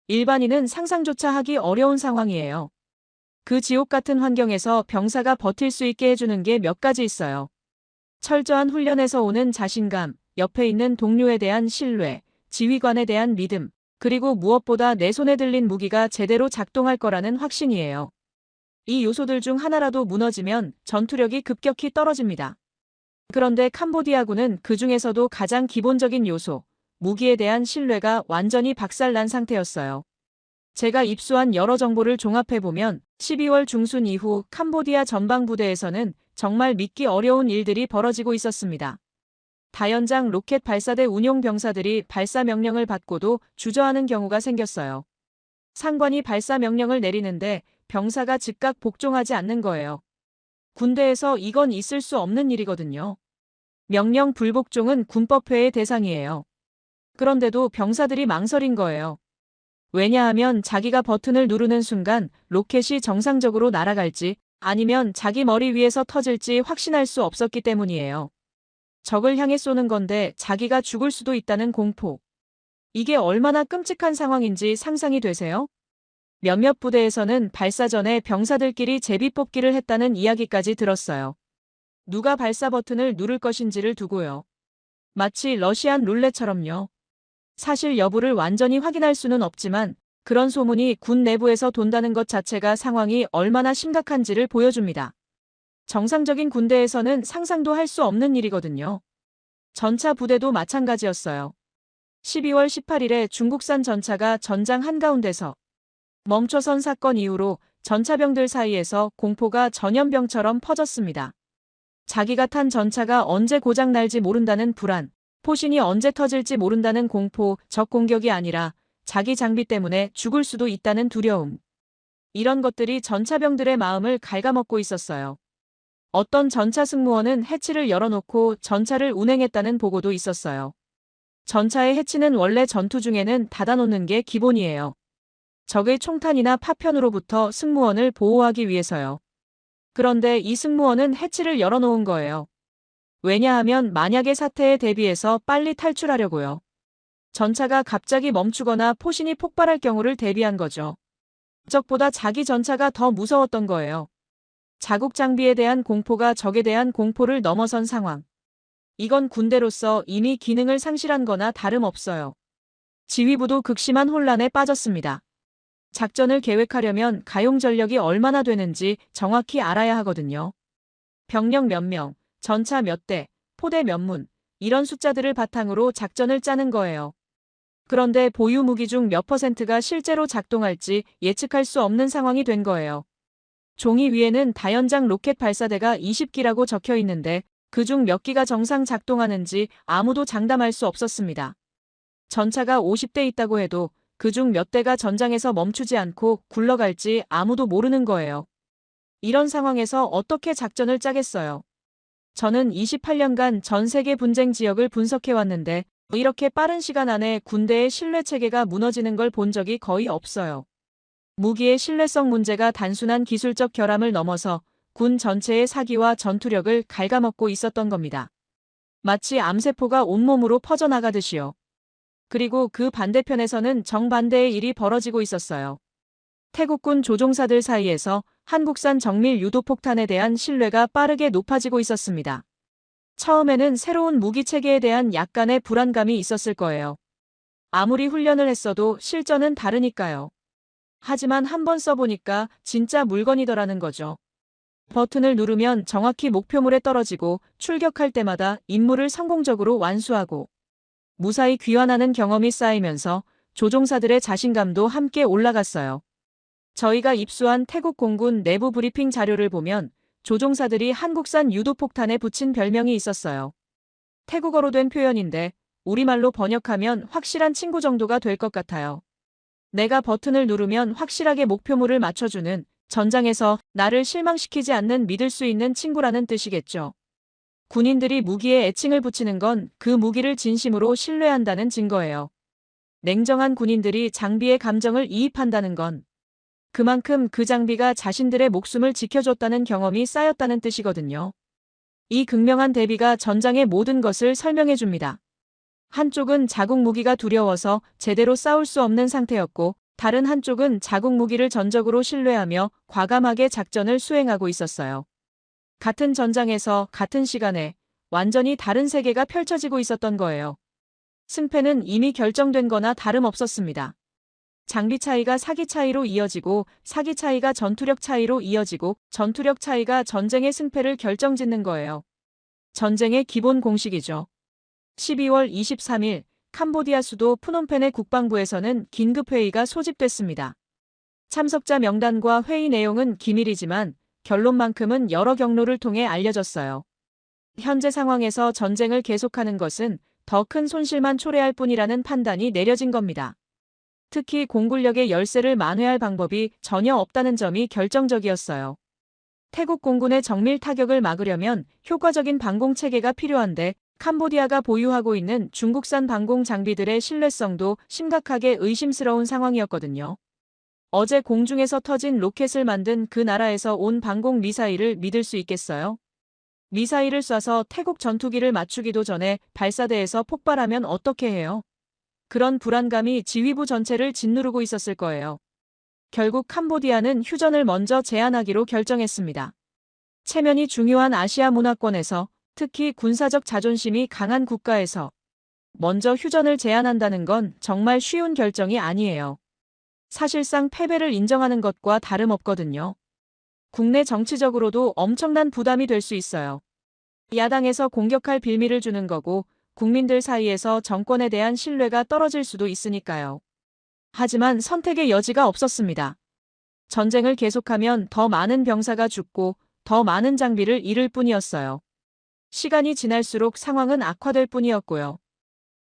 일반인은 상상조차 하기 어려운 상황이에요. 그 지옥 같은 환경에서 병사가 버틸 수 있게 해주는 게 몇 가지 있어요. 철저한 훈련에서 오는 자신감, 옆에 있는 동료에 대한 신뢰, 지휘관에 대한 믿음, 그리고 무엇보다 내 손에 들린 무기가 제대로 작동할 거라는 확신이에요. 이 요소들 중 하나라도 무너지면 전투력이 급격히 떨어집니다. 그런데 캄보디아군은 그 중에서도 가장 기본적인 요소, 무기에 대한 신뢰가 완전히 박살난 상태였어요. 제가 입수한 여러 정보를 종합해보면 12월 중순 이후 캄보디아 전방부대에서는 정말 믿기 어려운 일들이 벌어지고 있었습니다. 다연장 로켓 발사대 운용 병사들이 발사 명령을 받고도 주저하는 경우가 생겼어요. 상관이 발사 명령을 내리는데 병사가 즉각 복종하지 않는 거예요. 군대에서 이건 있을 수 없는 일이거든요. 명령 불복종은 군법회의 대상이에요. 그런데도 병사들이 망설인 거예요. 왜냐하면 자기가 버튼을 누르는 순간 로켓이 정상적으로 날아갈지 아니면 자기 머리 위에서 터질지 확신할 수 없었기 때문이에요. 적을 향해 쏘는 건데 자기가 죽을 수도 있다는 공포. 이게 얼마나 끔찍한 상황인지 상상이 되세요? 몇몇 부대에서는 발사 전에 병사들끼리 제비뽑기를 했다는 이야기까지 들었어요. 누가 발사 버튼을 누를 것인지를 두고요. 마치 러시안 룰렛처럼요. 사실 여부를 완전히 확인할 수는 없지만 그런 소문이 군 내부에서 돈다는 것 자체가 상황이 얼마나 심각한지를 보여줍니다. 정상적인 군대에서는 상상도 할 수 없는 일이거든요. 전차 부대도 마찬가지였어요. 12월 18일에 중국산 전차가 전장 한가운데서 멈춰선 사건 이후로 전차병들 사이에서 공포가 전염병처럼 퍼졌습니다. 자기가 탄 전차가 언제 고장 날지 모른다는 불안, 포신이 언제 터질지 모른다는 공포, 적 공격이 아니라 자기 장비 때문에 죽을 수도 있다는 두려움. 이런 것들이 전차병들의 마음을 갉아먹고 있었어요. 어떤 전차 승무원은 해치를 열어놓고 전차를 운행했다는 보고도 있었어요. 전차의 해치는 원래 전투 중에는 닫아놓는 게 기본이에요. 적의 총탄이나 파편으로부터 승무원을 보호하기 위해서요. 그런데 이 승무원은 해치를 열어놓은 거예요. 왜냐하면 만약의 사태에 대비해서 빨리 탈출하려고요. 전차가 갑자기 멈추거나 포신이 폭발할 경우를 대비한 거죠. 적보다 자기 전차가 더 무서웠던 거예요. 자국 장비에 대한 공포가 적에 대한 공포를 넘어선 상황. 이건 군대로서 이미 기능을 상실한 거나 다름없어요. 지휘부도 극심한 혼란에 빠졌습니다. 작전을 계획하려면 가용 전력이 얼마나 되는지 정확히 알아야 하거든요. 병력 몇 명, 전차 몇 대, 포대 몇 문, 이런 숫자들을 바탕으로 작전을 짜는 거예요. 그런데 보유 무기 중 몇 퍼센트가 실제로 작동할지 예측할 수 없는 상황이 된 거예요. 종이 위에는 다연장 로켓 발사대가 20기라고 적혀 있는데 그중 몇 기가 정상 작동하는지 아무도 장담할 수 없었습니다. 전차가 50대 있다고 해도 그중 몇 대가 전장에서 멈추지 않고 굴러갈지 아무도 모르는 거예요. 이런 상황에서 어떻게 작전을 짜겠어요? 저는 28년간 전 세계 분쟁 지역을 분석해왔는데 이렇게 빠른 시간 안에 군대의 신뢰 체계가 무너지는 걸 본 적이 거의 없어요. 무기의 신뢰성 문제가 단순한 기술적 결함을 넘어서 군 전체의 사기와 전투력을 갉아먹고 있었던 겁니다. 마치 암세포가 온몸으로 퍼져나가듯이요. 그리고 그 반대편에서는 정반대의 일이 벌어지고 있었어요. 태국군 조종사들 사이에서 한국산 정밀 유도폭탄에 대한 신뢰가 빠르게 높아지고 있었습니다. 처음에는 새로운 무기 체계에 대한 약간의 불안감이 있었을 거예요. 아무리 훈련을 했어도 실전은 다르니까요. 하지만 한번 써보니까 진짜 물건이더라는 거죠. 버튼을 누르면 정확히 목표물에 떨어지고 출격할 때마다 임무를 성공적으로 완수하고 무사히 귀환하는 경험이 쌓이면서 조종사들의 자신감도 함께 올라갔어요. 저희가 입수한 태국 공군 내부 브리핑 자료를 보면 조종사들이 한국산 유도폭탄에 붙인 별명이 있었어요. 태국어로 된 표현인데 우리말로 번역하면 확실한 친구 정도가 될 것 같아요. 내가 버튼을 누르면 확실하게 목표물을 맞춰주는, 전장에서 나를 실망시키지 않는 믿을 수 있는 친구라는 뜻이겠죠. 군인들이 무기에 애칭을 붙이는 건 그 무기를 진심으로 신뢰한다는 증거예요. 냉정한 군인들이 장비의 감정을 이입한다는 건 그만큼 그 장비가 자신들의 목숨을 지켜줬다는 경험이 쌓였다는 뜻이거든요. 이 극명한 대비가 전장의 모든 것을 설명해 줍니다. 한쪽은 자국 무기가 두려워서 제대로 싸울 수 없는 상태였고, 다른 한쪽은 자국 무기를 전적으로 신뢰하며 과감하게 작전을 수행하고 있었어요. 같은 전장에서 같은 시간에 완전히 다른 세계가 펼쳐지고 있었던 거예요. 승패는 이미 결정된 거나 다름없었습니다. 장비 차이가 사기 차이로 이어지고, 사기 차이가 전투력 차이로 이어지고, 전투력 차이가 전쟁의 승패를 결정짓는 거예요. 전쟁의 기본 공식이죠. 12월 23일 캄보디아 수도 프놈펜의 국방부에서는 긴급회의가 소집됐습니다. 참석자 명단과 회의 내용은 기밀이지만 결론만큼은 여러 경로를 통해 알려졌어요. 현재 상황에서 전쟁을 계속하는 것은 더 큰 손실만 초래할 뿐이라는 판단이 내려진 겁니다. 특히 공군력의 열세를 만회할 방법이 전혀 없다는 점이 결정적이었어요. 태국 공군의 정밀 타격을 막으려면 효과적인 방공 체계가 필요한데, 캄보디아가 보유하고 있는 중국산 방공 장비들의 신뢰성도 심각하게 의심스러운 상황이었거든요. 어제 공중에서 터진 로켓을 만든 그 나라에서 온 방공 미사일을 믿을 수 있겠어요? 미사일을 쏴서 태국 전투기를 맞추기도 전에 발사대에서 폭발하면 어떻게 해요? 그런 불안감이 지휘부 전체를 짓누르고 있었을 거예요. 결국 캄보디아는 휴전을 먼저 제안하기로 결정했습니다. 체면이 중요한 아시아 문화권에서, 특히 군사적 자존심이 강한 국가에서 먼저 휴전을 제안한다는 건 정말 쉬운 결정이 아니에요. 사실상 패배를 인정하는 것과 다름없거든요. 국내 정치적으로도 엄청난 부담이 될 수 있어요. 야당에서 공격할 빌미를 주는 거고, 국민들 사이에서 정권에 대한 신뢰가 떨어질 수도 있으니까요. 하지만 선택의 여지가 없었습니다. 전쟁을 계속하면 더 많은 병사가 죽고 더 많은 장비를 잃을 뿐이었어요. 시간이 지날수록 상황은 악화될 뿐이었고요.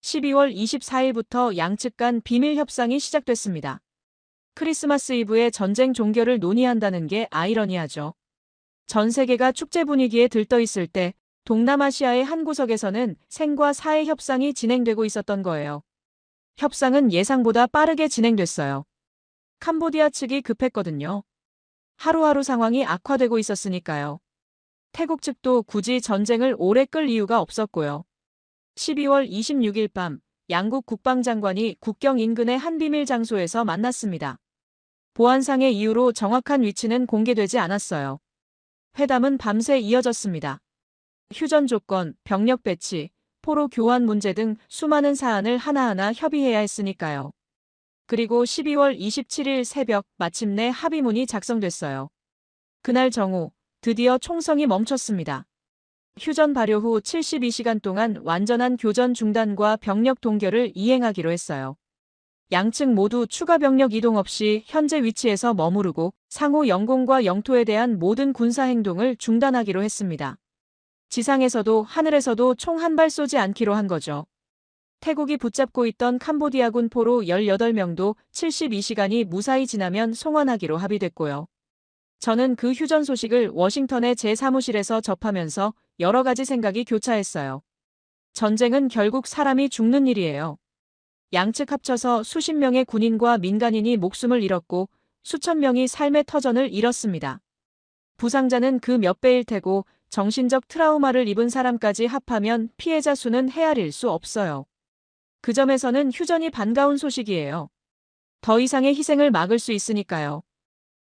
12월 24일부터 양측 간 비밀 협상이 시작됐습니다. 크리스마스 이브에 전쟁 종결을 논의한다는 게 아이러니하죠. 전 세계가 축제 분위기에 들떠 있을 때 동남아시아의 한 구석에서는 생과 사의 협상이 진행되고 있었던 거예요. 협상은 예상보다 빠르게 진행됐어요. 캄보디아 측이 급했거든요. 하루하루 상황이 악화되고 있었으니까요. 태국 측도 굳이 전쟁을 오래 끌 이유가 없었고요. 12월 26일 밤 양국 국방장관이 국경 인근의 한 비밀 장소에서 만났습니다. 보안상의 이유로 정확한 위치는 공개되지 않았어요. 회담은 밤새 이어졌습니다. 휴전 조건, 병력 배치, 포로 교환 문제 등 수많은 사안을 하나하나 협의해야 했으니까요. 그리고 12월 27일 새벽 마침내 합의문이 작성됐어요. 그날 정오, 드디어 총성이 멈췄습니다. 휴전 발효 후 72시간 동안 완전한 교전 중단과 병력 동결을 이행하기로 했어요. 양측 모두 추가 병력 이동 없이 현재 위치에서 머무르고 상호 영공과 영토에 대한 모든 군사 행동을 중단하기로 했습니다. 지상에서도 하늘에서도 총 한 발 쏘지 않기로 한 거죠. 태국이 붙잡고 있던 캄보디아군 포로 18명도 72시간이 무사히 지나면 송환하기로 합의됐고요. 저는 그 휴전 소식을 워싱턴의 제 사무실에서 접하면서 여러 가지 생각이 교차했어요. 전쟁은 결국 사람이 죽는 일이에요. 양측 합쳐서 수십 명의 군인과 민간인이 목숨을 잃었고 수천 명이 삶의 터전을 잃었습니다. 부상자는 그 몇 배일 테고 정신적 트라우마를 입은 사람까지 합하면 피해자 수는 헤아릴 수 없어요. 그 점에서는 휴전이 반가운 소식이에요. 더 이상의 희생을 막을 수 있으니까요.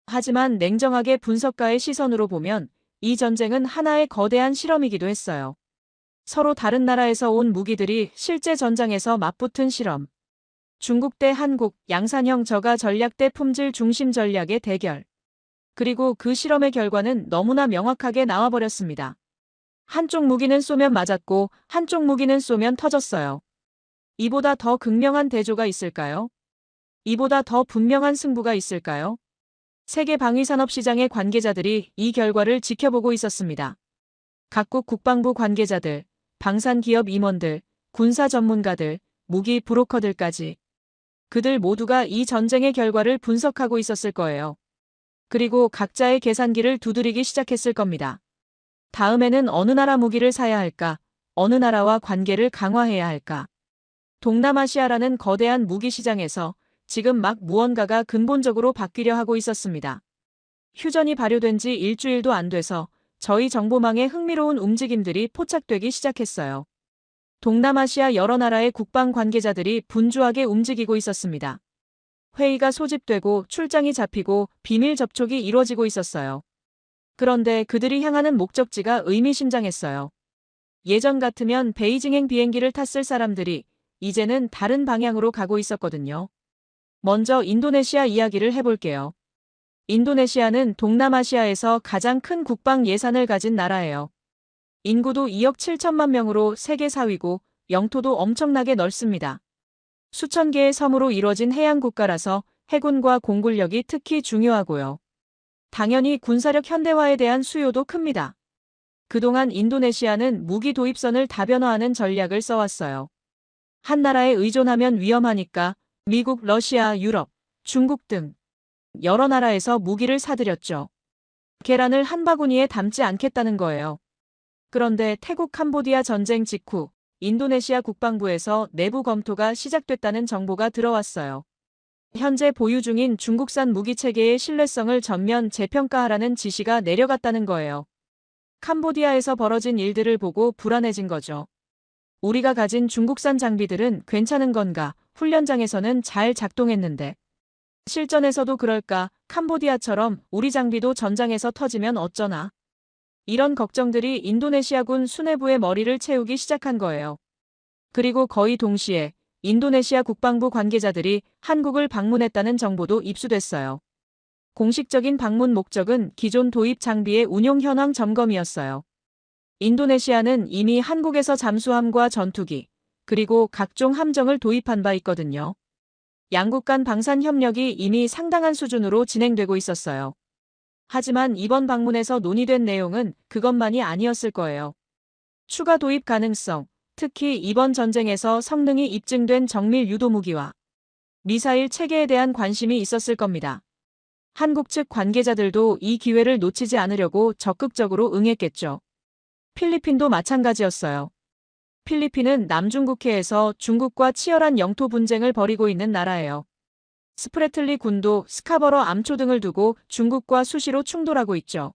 하지만 냉정하게 분석가의 시선으로 보면 이 전쟁은 하나의 거대한 실험이기도 했어요. 서로 다른 나라에서 온 무기들이 실제 전장에서 맞붙은 실험. 중국 대 한국, 양산형 저가 전략 대 품질 중심 전략의 대결. 그리고 그 실험의 결과는 너무나 명확하게 나와버렸습니다. 한쪽 무기는 쏘면 맞았고 한쪽 무기는 쏘면 터졌어요. 이보다 더 극명한 대조가 있을까요? 이보다 더 분명한 승부가 있을까요? 세계 방위산업 시장의 관계자들이 이 결과를 지켜보고 있었습니다. 각국 국방부 관계자들, 방산기업 임원들, 군사 전문가들, 무기 브로커들까지. 그들 모두가 이 전쟁의 결과를 분석하고 있었을 거예요. 그리고 각자의 계산기를 두드리기 시작했을 겁니다. 다음에는 어느 나라 무기를 사야 할까? 어느 나라와 관계를 강화해야 할까? 동남아시아라는 거대한 무기 시장에서 지금 막 무언가가 근본적으로 바뀌려 하고 있었습니다. 휴전이 발효된 지 일주일도 안 돼서 저희 정보망에 흥미로운 움직임들이 포착되기 시작했어요. 동남아시아 여러 나라의 국방 관계자들이 분주하게 움직이고 있었습니다. 회의가 소집되고 출장이 잡히고 비밀 접촉이 이루어지고 있었어요. 그런데 그들이 향하는 목적지가 의미심장했어요. 예전 같으면 베이징행 비행기를 탔을 사람들이 이제는 다른 방향으로 가고 있었거든요. 먼저 인도네시아 이야기를 해볼게요. 인도네시아는 동남아시아에서 가장 큰 국방 예산을 가진 나라예요. 인구도 2억 7천만 명으로 세계 4위고 영토도 엄청나게 넓습니다. 수천 개의 섬으로 이루어진 해양 국가라서 해군과 공군력이 특히 중요하고요. 당연히 군사력 현대화에 대한 수요도 큽니다. 그동안 인도네시아는 무기 도입선을 다변화하는 전략을 써왔어요. 한 나라에 의존하면 위험하니까 미국, 러시아, 유럽, 중국 등 여러 나라에서 무기를 사들였죠. 계란을 한 바구니에 담지 않겠다는 거예요. 그런데 태국 캄보디아 전쟁 직후 인도네시아 국방부에서 내부 검토가 시작됐다는 정보가 들어왔어요. 현재 보유 중인 중국산 무기 체계의 신뢰성을 전면 재평가하라는 지시가 내려갔다는 거예요. 캄보디아에서 벌어진 일들을 보고 불안해진 거죠. 우리가 가진 중국산 장비들은 괜찮은 건가? 훈련장에서는 잘 작동했는데. 실전에서도 그럴까? 캄보디아처럼 우리 장비도 전장에서 터지면 어쩌나? 이런 걱정들이 인도네시아군 수뇌부의 머리를 채우기 시작한 거예요. 그리고 거의 동시에 인도네시아 국방부 관계자들이 한국을 방문했다는 정보도 입수됐어요. 공식적인 방문 목적은 기존 도입 장비의 운용 현황 점검이었어요. 인도네시아는 이미 한국에서 잠수함과 전투기, 그리고 각종 함정을 도입한 바 있거든요. 양국 간 방산 협력이 이미 상당한 수준으로 진행되고 있었어요. 하지만 이번 방문에서 논의된 내용은 그것만이 아니었을 거예요. 추가 도입 가능성, 특히 이번 전쟁에서 성능이 입증된 정밀 유도 무기와 미사일 체계에 대한 관심이 있었을 겁니다. 한국 측 관계자들도 이 기회를 놓치지 않으려고 적극적으로 응했겠죠. 필리핀도 마찬가지였어요. 필리핀은 남중국해에서 중국과 치열한 영토 분쟁을 벌이고 있는 나라예요. 스프래틀리 군도 스카버러 암초 등을 두고 중국과 수시로 충돌하고 있죠.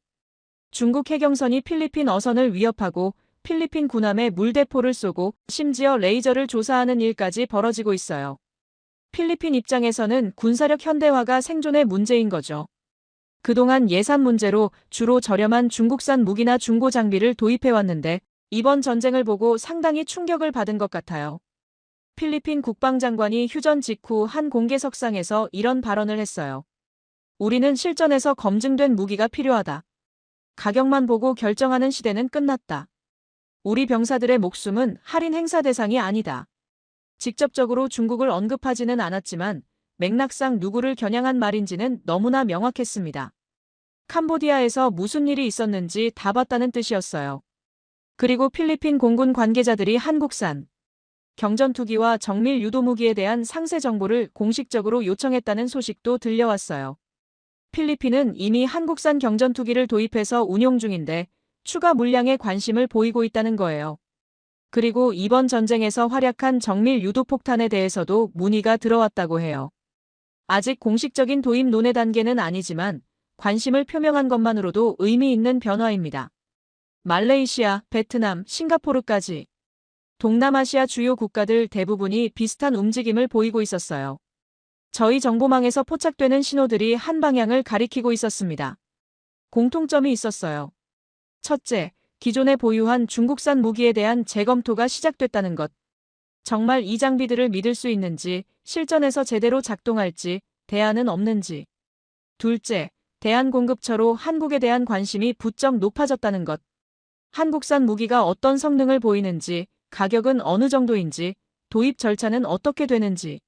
중국 해경선이 필리핀 어선을 위협하고 필리핀 군함에 물대포를 쏘고 심지어 레이저를 조사하는 일까지 벌어지고 있어요. 필리핀 입장에서는 군사력 현대화가 생존의 문제인 거죠. 그동안 예산 문제로 주로 저렴한 중국산 무기나 중고 장비를 도입해왔는데 이번 전쟁을 보고 상당히 충격을 받은 것 같아요. 필리핀 국방장관이 휴전 직후 한 공개석상에서 이런 발언을 했어요. 우리는 실전에서 검증된 무기가 필요하다. 가격만 보고 결정하는 시대는 끝났다. 우리 병사들의 목숨은 할인 행사 대상이 아니다. 직접적으로 중국을 언급하지는 않았지만 맥락상 누구를 겨냥한 말인지는 너무나 명확했습니다. 캄보디아에서 무슨 일이 있었는지 다 봤다는 뜻이었어요. 그리고 필리핀 공군 관계자들이 한국산 경전투기와 정밀 유도무기에 대한 상세 정보를 공식적으로 요청했다는 소식도 들려왔어요. 필리핀은 이미 한국산 경전투기를 도입해서 운용 중인데 추가 물량에 관심을 보이고 있다는 거예요. 그리고 이번 전쟁에서 활약한 정밀 유도폭탄에 대해서도 문의가 들어왔다고 해요. 아직 공식적인 도입 논의 단계는 아니지만 관심을 표명한 것만으로도 의미 있는 변화입니다. 말레이시아, 베트남, 싱가포르까지 동남아시아 주요 국가들 대부분이 비슷한 움직임을 보이고 있었어요. 저희 정보망에서 포착되는 신호들이 한 방향을 가리키고 있었습니다. 공통점이 있었어요. 첫째, 기존에 보유한 중국산 무기에 대한 재검토가 시작됐다는 것. 정말 이 장비들을 믿을 수 있는지, 실전에서 제대로 작동할지, 대안은 없는지. 둘째, 대안 공급처로 한국에 대한 관심이 부쩍 높아졌다는 것. 한국산 무기가 어떤 성능을 보이는지, 가격은 어느 정도인지, 도입 절차는 어떻게 되는지.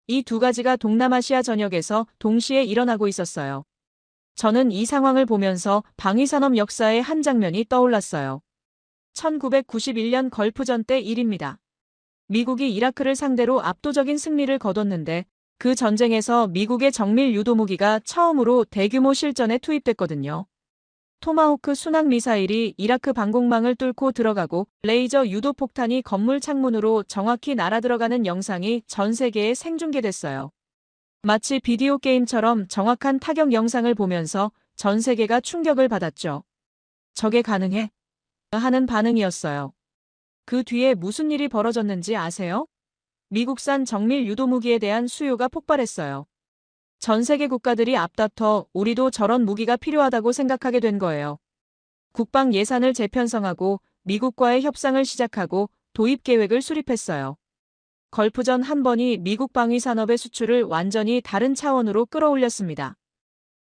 이 두 가지가 동남아시아 전역에서 동시에 일어나고 있었어요. 저는 이 상황을 보면서 방위산업 역사의 한 장면이 떠올랐어요. 1991년 걸프전 때 일입니다. 미국이 이라크를 상대로 압도적인 승리를 거뒀는데 그 전쟁에서 미국의 정밀 유도무기가 처음으로 대규모 실전에 투입됐거든요. 토마호크 순항 미사일이 이라크 방공망을 뚫고 들어가고 레이저 유도 폭탄이 건물 창문으로 정확히 날아들어가는 영상이 전 세계에 생중계됐어요. 마치 비디오 게임처럼 정확한 타격 영상을 보면서 전 세계가 충격을 받았죠. 저게 가능해? 하는 반응이었어요. 그 뒤에 무슨 일이 벌어졌는지 아세요? 미국산 정밀 유도무기에 대한 수요가 폭발했어요. 전 세계 국가들이 앞다퉈 우리도 저런 무기가 필요하다고 생각하게 된 거예요. 국방 예산을 재편성하고 미국과의 협상을 시작하고 도입 계획을 수립했어요. 걸프전 한 번이 미국 방위 산업의 수출을 완전히 다른 차원으로 끌어올렸습니다.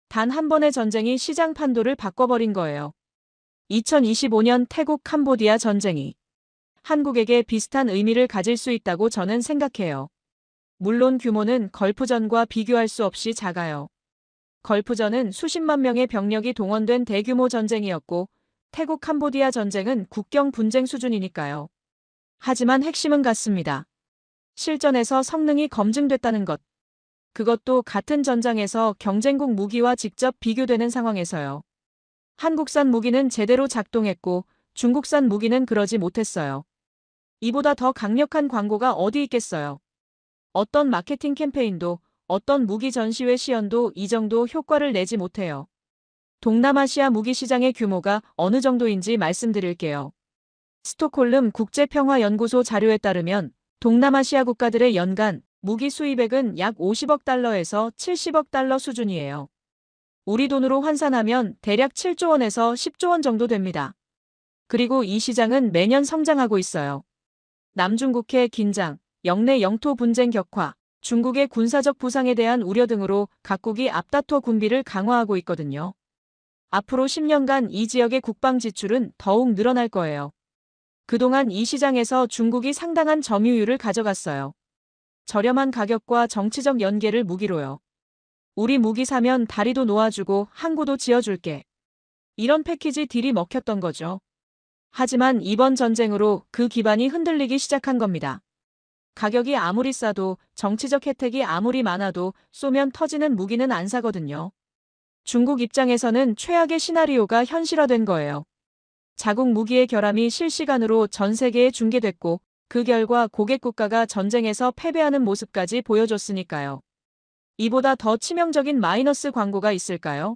단 한 번의 전쟁이 시장 판도를 바꿔버린 거예요. 2025년 태국 캄보디아 전쟁이 한국에게 비슷한 의미를 가질 수 있다고 저는 생각해요. 물론 규모는 걸프전과 비교할 수 없이 작아요. 걸프전은 수십만 명의 병력이 동원된 대규모 전쟁이었고 태국 캄보디아 전쟁은 국경 분쟁 수준이니까요. 하지만 핵심은 같습니다. 실전에서 성능이 검증됐다는 것. 그것도 같은 전장에서 경쟁국 무기와 직접 비교되는 상황에서요. 한국산 무기는 제대로 작동했고 중국산 무기는 그러지 못했어요. 이보다 더 강력한 광고가 어디 있겠어요. 어떤 마케팅 캠페인도, 어떤 무기 전시회 시연도 이 정도 효과를 내지 못해요. 동남아시아 무기 시장의 규모가 어느 정도인지 말씀드릴게요. 스톡홀름 국제평화연구소 자료에 따르면 동남아시아 국가들의 연간 무기 수입액은 약 50억 달러에서 70억 달러 수준이에요. 우리 돈으로 환산하면 대략 7조 원에서 10조 원 정도 됩니다. 그리고 이 시장은 매년 성장하고 있어요. 남중국해 긴장, 영내 영토 분쟁 격화, 중국의 군사적 부상에 대한 우려 등으로 각국이 앞다퉈 군비를 강화하고 있거든요. 앞으로 10년간 이 지역의 국방 지출은 더욱 늘어날 거예요. 그동안 이 시장에서 중국이 상당한 점유율을 가져갔어요. 저렴한 가격과 정치적 연계를 무기로요. 우리 무기 사면 다리도 놓아주고 항구도 지어줄게. 이런 패키지 딜이 먹혔던 거죠. 하지만 이번 전쟁으로 그 기반이 흔들리기 시작한 겁니다. 가격이 아무리 싸도 정치적 혜택이 아무리 많아도 쏘면 터지는 무기는 안 사거든요. 중국 입장에서는 최악의 시나리오가 현실화된 거예요. 자국 무기의 결함이 실시간으로 전 세계에 중계됐고 그 결과 고객 국가가 전쟁에서 패배하는 모습까지 보여줬으니까요. 이보다 더 치명적인 마이너스 광고가 있을까요?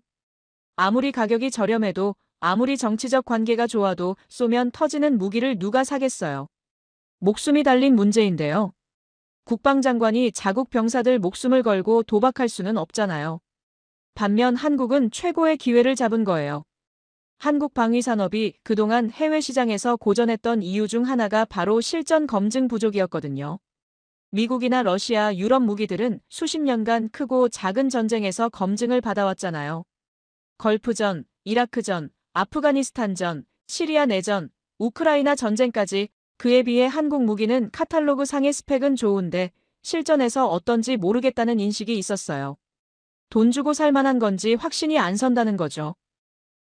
아무리 가격이 저렴해도 아무리 정치적 관계가 좋아도 쏘면 터지는 무기를 누가 사겠어요. 목숨이 달린 문제인데요. 국방장관이 자국 병사들 목숨을 걸고 도박할 수는 없잖아요. 반면 한국은 최고의 기회를 잡은 거예요. 한국 방위산업이 그동안 해외 시장에서 고전했던 이유 중 하나가 바로 실전 검증 부족이었거든요. 미국이나 러시아, 유럽 무기들은 수십 년간 크고 작은 전쟁에서 검증을 받아왔잖아요. 걸프전, 이라크전, 아프가니스탄전, 시리아 내전, 우크라이나 전쟁까지 그에 비해 한국 무기는 카탈로그 상의 스펙은 좋은데 실전에서 어떤지 모르겠다는 인식이 있었어요. 돈 주고 살 만한 건지 확신이 안 선다는 거죠.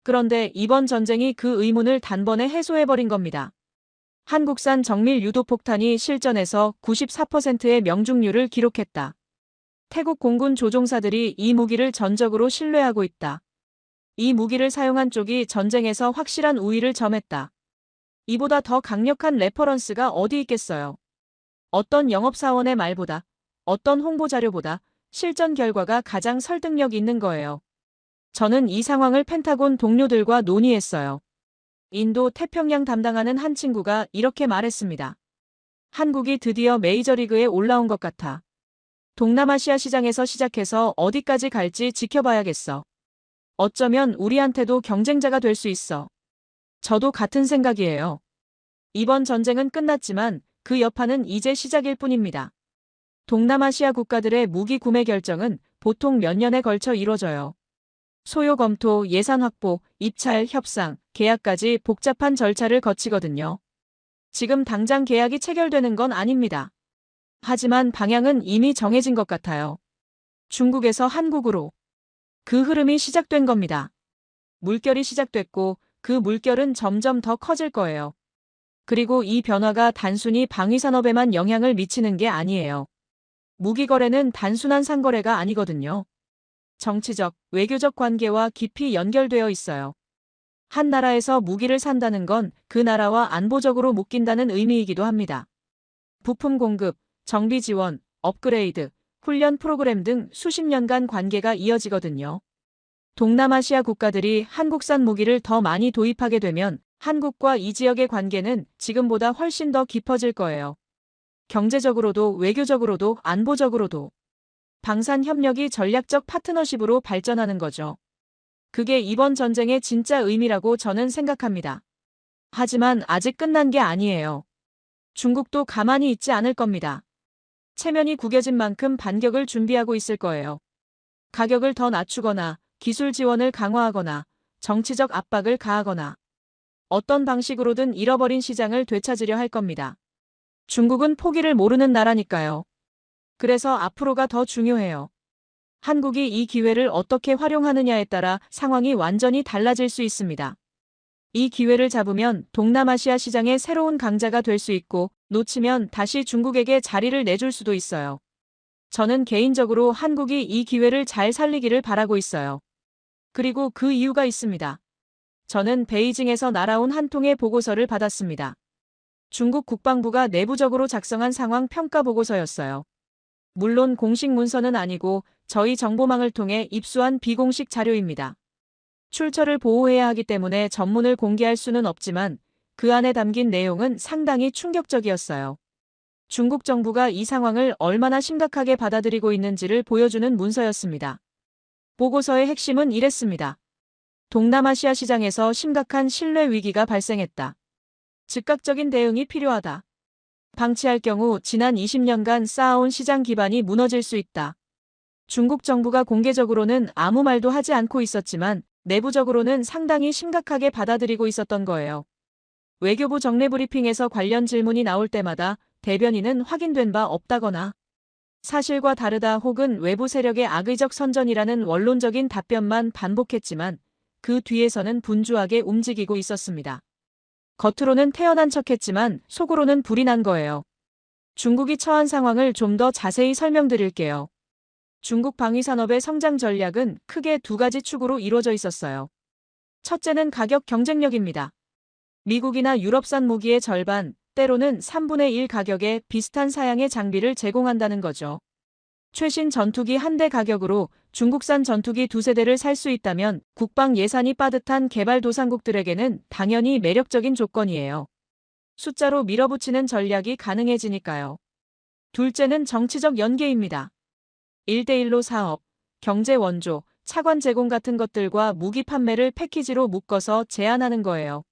그런데 이번 전쟁이 그 의문을 단번에 해소해버린 겁니다. 한국산 정밀 유도폭탄이 실전에서 94%의 명중률을 기록했다. 태국 공군 조종사들이 이 무기를 전적으로 신뢰하고 있다. 이 무기를 사용한 쪽이 전쟁에서 확실한 우위를 점했다. 이보다 더 강력한 레퍼런스가 어디 있겠어요. 어떤 영업사원의 말보다, 어떤 홍보자료보다 실전 결과가 가장 설득력 있는 거예요. 저는 이 상황을 펜타곤 동료들과 논의했어요. 인도 태평양 담당하는 한 친구가 이렇게 말했습니다. 한국이 드디어 메이저리그에 올라온 것 같아. 동남아시아 시장에서 시작해서 어디까지 갈지 지켜봐야겠어. 어쩌면 우리한테도 경쟁자가 될 수 있어. 저도 같은 생각이에요. 이번 전쟁은 끝났지만 그 여파는 이제 시작일 뿐입니다. 동남아시아 국가들의 무기 구매 결정은 보통 몇 년에 걸쳐 이뤄져요. 소요 검토, 예산 확보, 입찰, 협상, 계약까지 복잡한 절차를 거치거든요. 지금 당장 계약이 체결되는 건 아닙니다. 하지만 방향은 이미 정해진 것 같아요. 중국에서 한국으로. 그 흐름이 시작된 겁니다. 물결이 시작됐고 그 물결은 점점 더 커질 거예요. 그리고 이 변화가 단순히 방위산업에만 영향을 미치는 게 아니에요. 무기 거래는 단순한 상거래가 아니거든요. 정치적, 외교적 관계와 깊이 연결되어 있어요. 한 나라에서 무기를 산다는 건 그 나라와 안보적으로 묶인다는 의미이기도 합니다. 부품 공급, 정비 지원, 업그레이드, 훈련 프로그램 등 수십 년간 관계가 이어지거든요. 동남아시아 국가들이 한국산 무기를 더 많이 도입하게 되면 한국과 이 지역의 관계는 지금보다 훨씬 더 깊어질 거예요. 경제적으로도 외교적으로도 안보적으로도. 방산 협력이 전략적 파트너십으로 발전하는 거죠. 그게 이번 전쟁의 진짜 의미라고 저는 생각합니다. 하지만 아직 끝난 게 아니에요. 중국도 가만히 있지 않을 겁니다. 체면이 구겨진 만큼 반격을 준비하고 있을 거예요. 가격을 더 낮추거나 기술 지원을 강화하거나 정치적 압박을 가하거나 어떤 방식으로든 잃어버린 시장을 되찾으려 할 겁니다. 중국은 포기를 모르는 나라니까요. 그래서 앞으로가 더 중요해요. 한국이 이 기회를 어떻게 활용하느냐에 따라 상황이 완전히 달라질 수 있습니다. 이 기회를 잡으면 동남아시아 시장의 새로운 강자가 될 수 있고 놓치면 다시 중국에게 자리를 내줄 수도 있어요. 저는 개인적으로 한국이 이 기회를 잘 살리기를 바라고 있어요. 그리고 그 이유가 있습니다. 저는 베이징에서 날아온 한 통의 보고서를 받았습니다. 중국 국방부가 내부적으로 작성한 상황 평가 보고서였어요. 물론 공식 문서는 아니고 저희 정보망을 통해 입수한 비공식 자료입니다. 출처를 보호해야 하기 때문에 전문을 공개할 수는 없지만 그 안에 담긴 내용은 상당히 충격적이었어요. 중국 정부가 이 상황을 얼마나 심각하게 받아들이고 있는지를 보여주는 문서였습니다. 보고서의 핵심은 이랬습니다. 동남아시아 시장에서 심각한 신뢰 위기가 발생했다. 즉각적인 대응이 필요하다. 방치할 경우 지난 20년간 쌓아온 시장 기반이 무너질 수 있다. 중국 정부가 공개적으로는 아무 말도 하지 않고 있었지만 내부적으로는 상당히 심각하게 받아들이고 있었던 거예요. 외교부 정례 브리핑에서 관련 질문이 나올 때마다 대변인은 확인된 바 없다거나 사실과 다르다 혹은 외부 세력의 악의적 선전이라는 원론적인 답변만 반복했지만 그 뒤에서는 분주하게 움직이고 있었습니다. 겉으로는 태연한 척했지만 속으로는 불이 난 거예요. 중국이 처한 상황을 좀 더 자세히 설명드릴게요. 중국 방위산업의 성장 전략은 크게 두 가지 축으로 이루어져 있었어요. 첫째는 가격 경쟁력입니다. 미국이나 유럽산 무기의 절반, 때로는 3분의 1 가격에 비슷한 사양의 장비를 제공한다는 거죠. 최신 전투기 한 대 가격으로 중국산 전투기 두세 대를 살 수 있다면 국방 예산이 빠듯한 개발도상국들에게는 당연히 매력적인 조건이에요. 숫자로 밀어붙이는 전략이 가능해지니까요. 둘째는 정치적 연계입니다. 1대1로 사업, 경제 원조, 차관 제공 같은 것들과 무기 판매를 패키지로 묶어서 제안하는 거예요.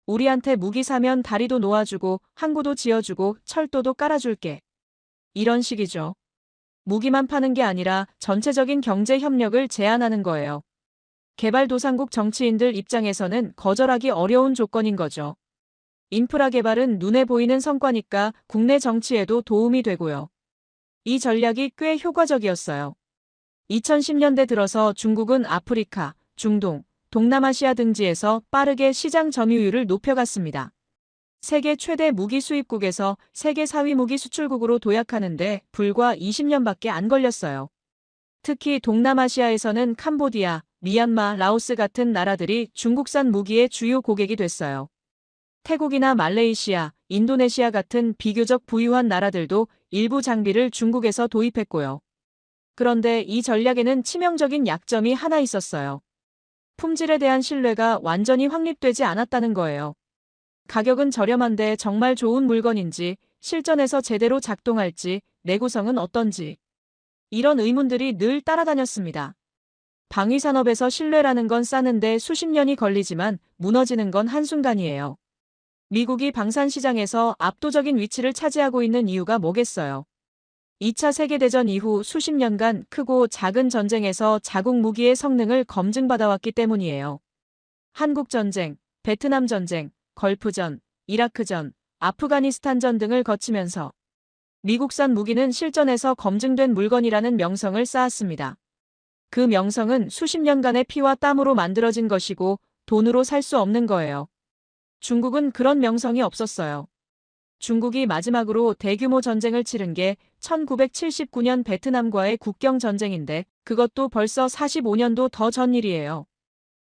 우리한테 무기 사면 다리도 놓아주고 항구도 지어주고 철도도 깔아줄게. 이런 식이죠. 무기만 파는 게 아니라 전체적인 경제 협력을 제안하는 거예요. 개발도상국 정치인들 입장에서는 거절하기 어려운 조건인 거죠. 인프라 개발은 눈에 보이는 성과니까 국내 정치에도 도움이 되고요. 이 전략이 꽤 효과적이었어요. 2010년대 들어서 중국은 아프리카, 중동, 동남아시아 등지에서 빠르게 시장 점유율을 높여갔습니다. 세계 최대 무기 수입국에서 세계 4위 무기 수출국으로 도약하는데 불과 20년밖에 안 걸렸어요. 특히 동남아시아에서는 캄보디아, 미얀마, 라오스 같은 나라들이 중국산 무기의 주요 고객이 됐어요. 태국이나 말레이시아, 인도네시아 같은 비교적 부유한 나라들도 일부 장비를 중국에서 도입했고요. 그런데 이 전략에는 치명적인 약점이 하나 있었어요. 품질에 대한 신뢰가 완전히 확립되지 않았다는 거예요. 가격은 저렴한데 정말 좋은 물건인지, 실전에서 제대로 작동할지, 내구성은 어떤지. 이런 의문들이 늘 따라다녔습니다. 방위산업에서 신뢰라는 건 쌓는데 수십 년이 걸리지만 무너지는 건 한순간이에요. 미국이 방산 시장에서 압도적인 위치를 차지하고 있는 이유가 뭐겠어요? 2차 세계대전 이후 수십 년간 크고 작은 전쟁에서 자국 무기의 성능을 검증받아왔기 때문이에요. 한국전쟁, 베트남전쟁, 걸프전, 이라크전, 아프가니스탄전 등을 거치면서 미국산 무기는 실전에서 검증된 물건이라는 명성을 쌓았습니다. 그 명성은 수십 년간의 피와 땀으로 만들어진 것이고 돈으로 살 수 없는 거예요. 중국은 그런 명성이 없었어요. 중국이 마지막으로 대규모 전쟁을 치른 게 1979년 베트남과의 국경 전쟁인데 그것도 벌써 45년도 더 전 일이에요.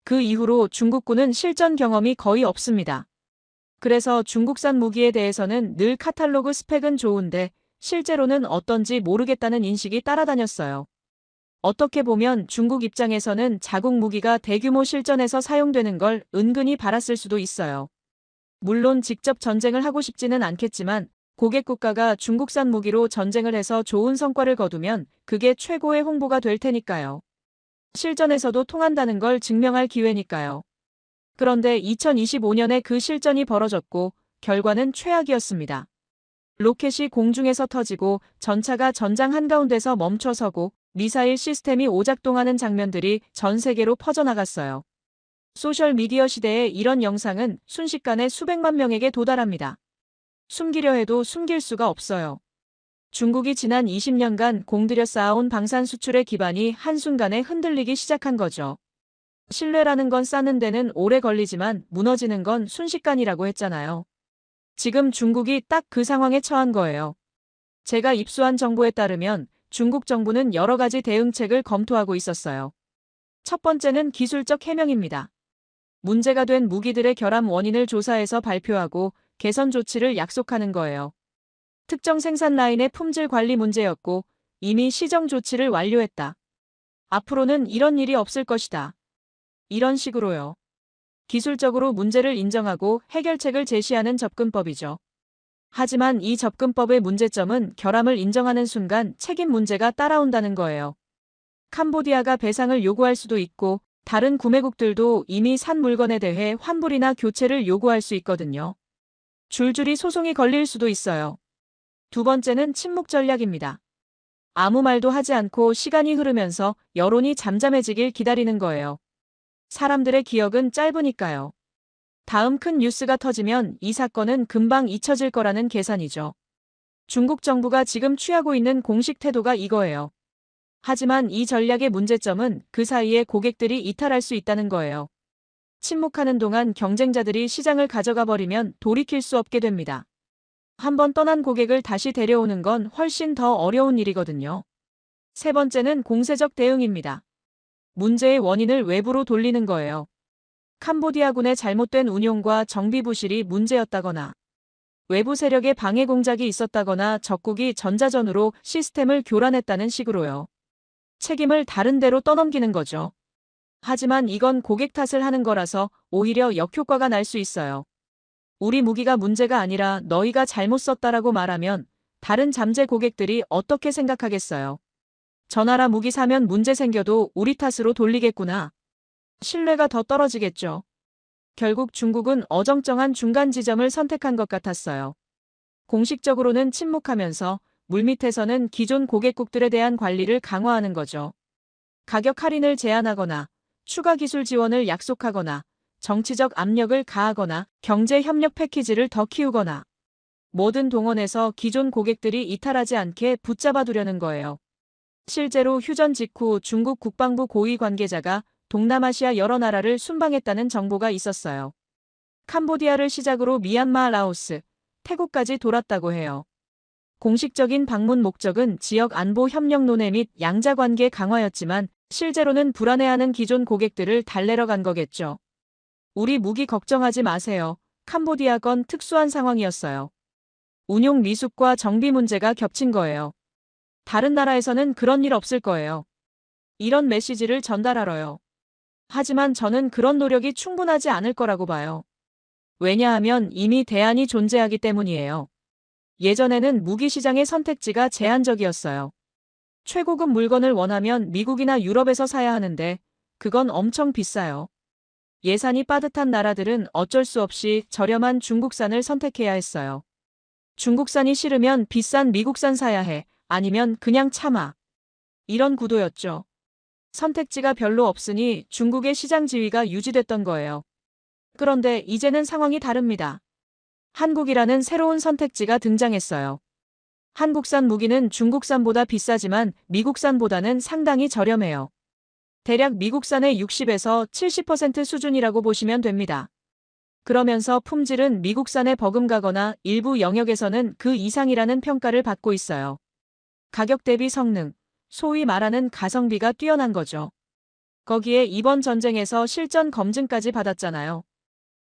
그 이후로 중국군은 실전 경험이 거의 없습니다. 그래서 중국산 무기에 대해서는 늘 카탈로그 스펙은 좋은데 실제로는 어떤지 모르겠다는 인식이 따라다녔어요. 어떻게 보면 중국 입장에서는 자국 무기가 대규모 실전에서 사용되는 걸 은근히 바랐을 수도 있어요. 물론 직접 전쟁을 하고 싶지는 않겠지만 고객 국가가 중국산 무기로 전쟁을 해서 좋은 성과를 거두면 그게 최고의 홍보가 될 테니까요. 실전에서도 통한다는 걸 증명할 기회니까요. 그런데 2025년에 그 실전이 벌어졌고 결과는 최악이었습니다. 로켓이 공중에서 터지고 전차가 전장 한가운데서 멈춰서고 미사일 시스템이 오작동하는 장면들이 전 세계로 퍼져나갔어요. 소셜미디어 시대에 이런 영상은 순식간에 수백만 명에게 도달합니다. 숨기려 해도 숨길 수가 없어요. 중국이 지난 20년간 공들여 쌓아온 방산 수출의 기반이 한순간에 흔들리기 시작한 거죠. 신뢰라는 건 쌓는 데는 오래 걸리지만 무너지는 건 순식간이라고 했잖아요. 지금 중국이 딱 그 상황에 처한 거예요. 제가 입수한 정보에 따르면 중국 정부는 여러 가지 대응책을 검토하고 있었어요. 첫 번째는 기술적 해명입니다. 문제가 된 무기들의 결함 원인을 조사해서 발표하고 개선 조치를 약속하는 거예요. 특정 생산 라인의 품질 관리 문제였고 이미 시정 조치를 완료했다. 앞으로는 이런 일이 없을 것이다. 이런 식으로요. 기술적으로 문제를 인정하고 해결책을 제시하는 접근법이죠. 하지만 이 접근법의 문제점은 결함을 인정하는 순간 책임 문제가 따라온다는 거예요. 캄보디아가 배상을 요구할 수도 있고 다른 구매국들도 이미 산 물건에 대해 환불이나 교체를 요구할 수 있거든요. 줄줄이 소송이 걸릴 수도 있어요. 두 번째는 침묵 전략입니다. 아무 말도 하지 않고 시간이 흐르면서 여론이 잠잠해지길 기다리는 거예요. 사람들의 기억은 짧으니까요. 다음 큰 뉴스가 터지면 이 사건은 금방 잊혀질 거라는 계산이죠. 중국 정부가 지금 취하고 있는 공식 태도가 이거예요. 하지만 이 전략의 문제점은 그 사이에 고객들이 이탈할 수 있다는 거예요. 침묵하는 동안 경쟁자들이 시장을 가져가 버리면 돌이킬 수 없게 됩니다. 한번 떠난 고객을 다시 데려오는 건 훨씬 더 어려운 일이거든요. 세 번째는 공세적 대응입니다. 문제의 원인을 외부로 돌리는 거예요. 캄보디아군의 잘못된 운용과 정비 부실이 문제였다거나 외부 세력의 방해 공작이 있었다거나 적국이 전자전으로 시스템을 교란했다는 식으로요. 책임을 다른 데로 떠넘기는 거죠. 하지만 이건 고객 탓을 하는 거라서 오히려 역효과가 날 수 있어요. 우리 무기가 문제가 아니라 너희가 잘못 썼다라고 말하면 다른 잠재 고객들이 어떻게 생각하겠어요? 저 나라 무기 사면 문제 생겨도 우리 탓으로 돌리겠구나. 신뢰가 더 떨어지겠죠. 결국 중국은 어정쩡한 중간 지점을 선택한 것 같았어요. 공식적으로는 침묵하면서 물밑에서는 기존 고객국들에 대한 관리를 강화하는 거죠. 가격 할인을 제한하거나 추가 기술 지원을 약속하거나 정치적 압력을 가하거나 경제 협력 패키지를 더 키우거나 모든 동원해서 기존 고객들이 이탈하지 않게 붙잡아 두려는 거예요. 실제로 휴전 직후 중국 국방부 고위 관계자가 동남아시아 여러 나라를 순방했다는 정보가 있었어요. 캄보디아를 시작으로 미얀마, 라오스, 태국까지 돌았다고 해요. 공식적인 방문 목적은 지역 안보 협력 논의 및 양자 관계 강화였지만 실제로는 불안해하는 기존 고객들을 달래러 간 거겠죠. 우리 무기 걱정하지 마세요. 캄보디아 건 특수한 상황이었어요. 운용 미숙과 정비 문제가 겹친 거예요. 다른 나라에서는 그런 일 없을 거예요. 이런 메시지를 전달하러요. 하지만 저는 그런 노력이 충분하지 않을 거라고 봐요. 왜냐하면 이미 대안이 존재하기 때문이에요. 예전에는 무기 시장의 선택지가 제한적이었어요. 최고급 물건을 원하면 미국이나 유럽에서 사야 하는데 그건 엄청 비싸요. 예산이 빠듯한 나라들은 어쩔 수 없이 저렴한 중국산을 선택해야 했어요. 중국산이 싫으면 비싼 미국산 사야 해. 아니면 그냥 참아. 이런 구도였죠. 선택지가 별로 없으니 중국의 시장 지위가 유지됐던 거예요. 그런데 이제는 상황이 다릅니다. 한국이라는 새로운 선택지가 등장했어요. 한국산 무기는 중국산보다 비싸지만 미국산보다는 상당히 저렴해요. 대략 미국산의 60에서 70% 수준이라고 보시면 됩니다. 그러면서 품질은 미국산에 버금가거나 일부 영역에서는 그 이상이라는 평가를 받고 있어요. 가격 대비 성능, 소위 말하는 가성비가 뛰어난 거죠. 거기에 이번 전쟁에서 실전 검증까지 받았잖아요.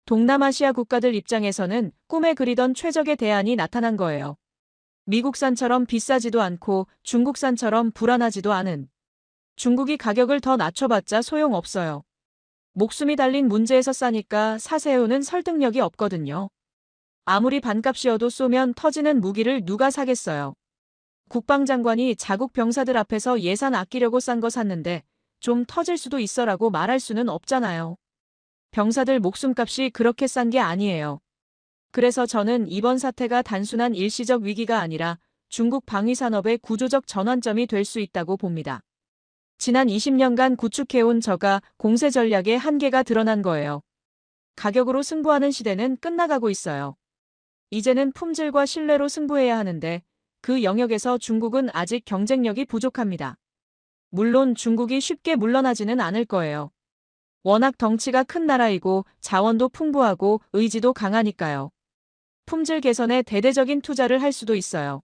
동남아시아 국가들 입장에서는 꿈에 그리던 최적의 대안이 나타난 거예요. 미국산처럼 비싸지도 않고 중국산처럼 불안하지도 않은. 중국이 가격을 더 낮춰봤자 소용없어요. 목숨이 달린 문제에서 싸니까 사세요는 설득력이 없거든요. 아무리 반값이어도 쏘면 터지는 무기를 누가 사겠어요. 국방장관이 자국 병사들 앞에서 예산 아끼려고 싼 거 샀는데 좀 터질 수도 있어라고 말할 수는 없잖아요. 병사들 목숨값이 그렇게 싼 게 아니에요. 그래서 저는 이번 사태가 단순한 일시적 위기가 아니라 중국 방위산업의 구조적 전환점이 될 수 있다고 봅니다. 지난 20년간 구축해온 저가 공세 전략의 한계가 드러난 거예요. 가격으로 승부하는 시대는 끝나가고 있어요. 이제는 품질과 신뢰로 승부해야 하는데 그 영역에서 중국은 아직 경쟁력이 부족합니다. 물론 중국이 쉽게 물러나지는 않을 거예요. 워낙 덩치가 큰 나라이고 자원도 풍부하고 의지도 강하니까요. 품질 개선에 대대적인 투자를 할 수도 있어요.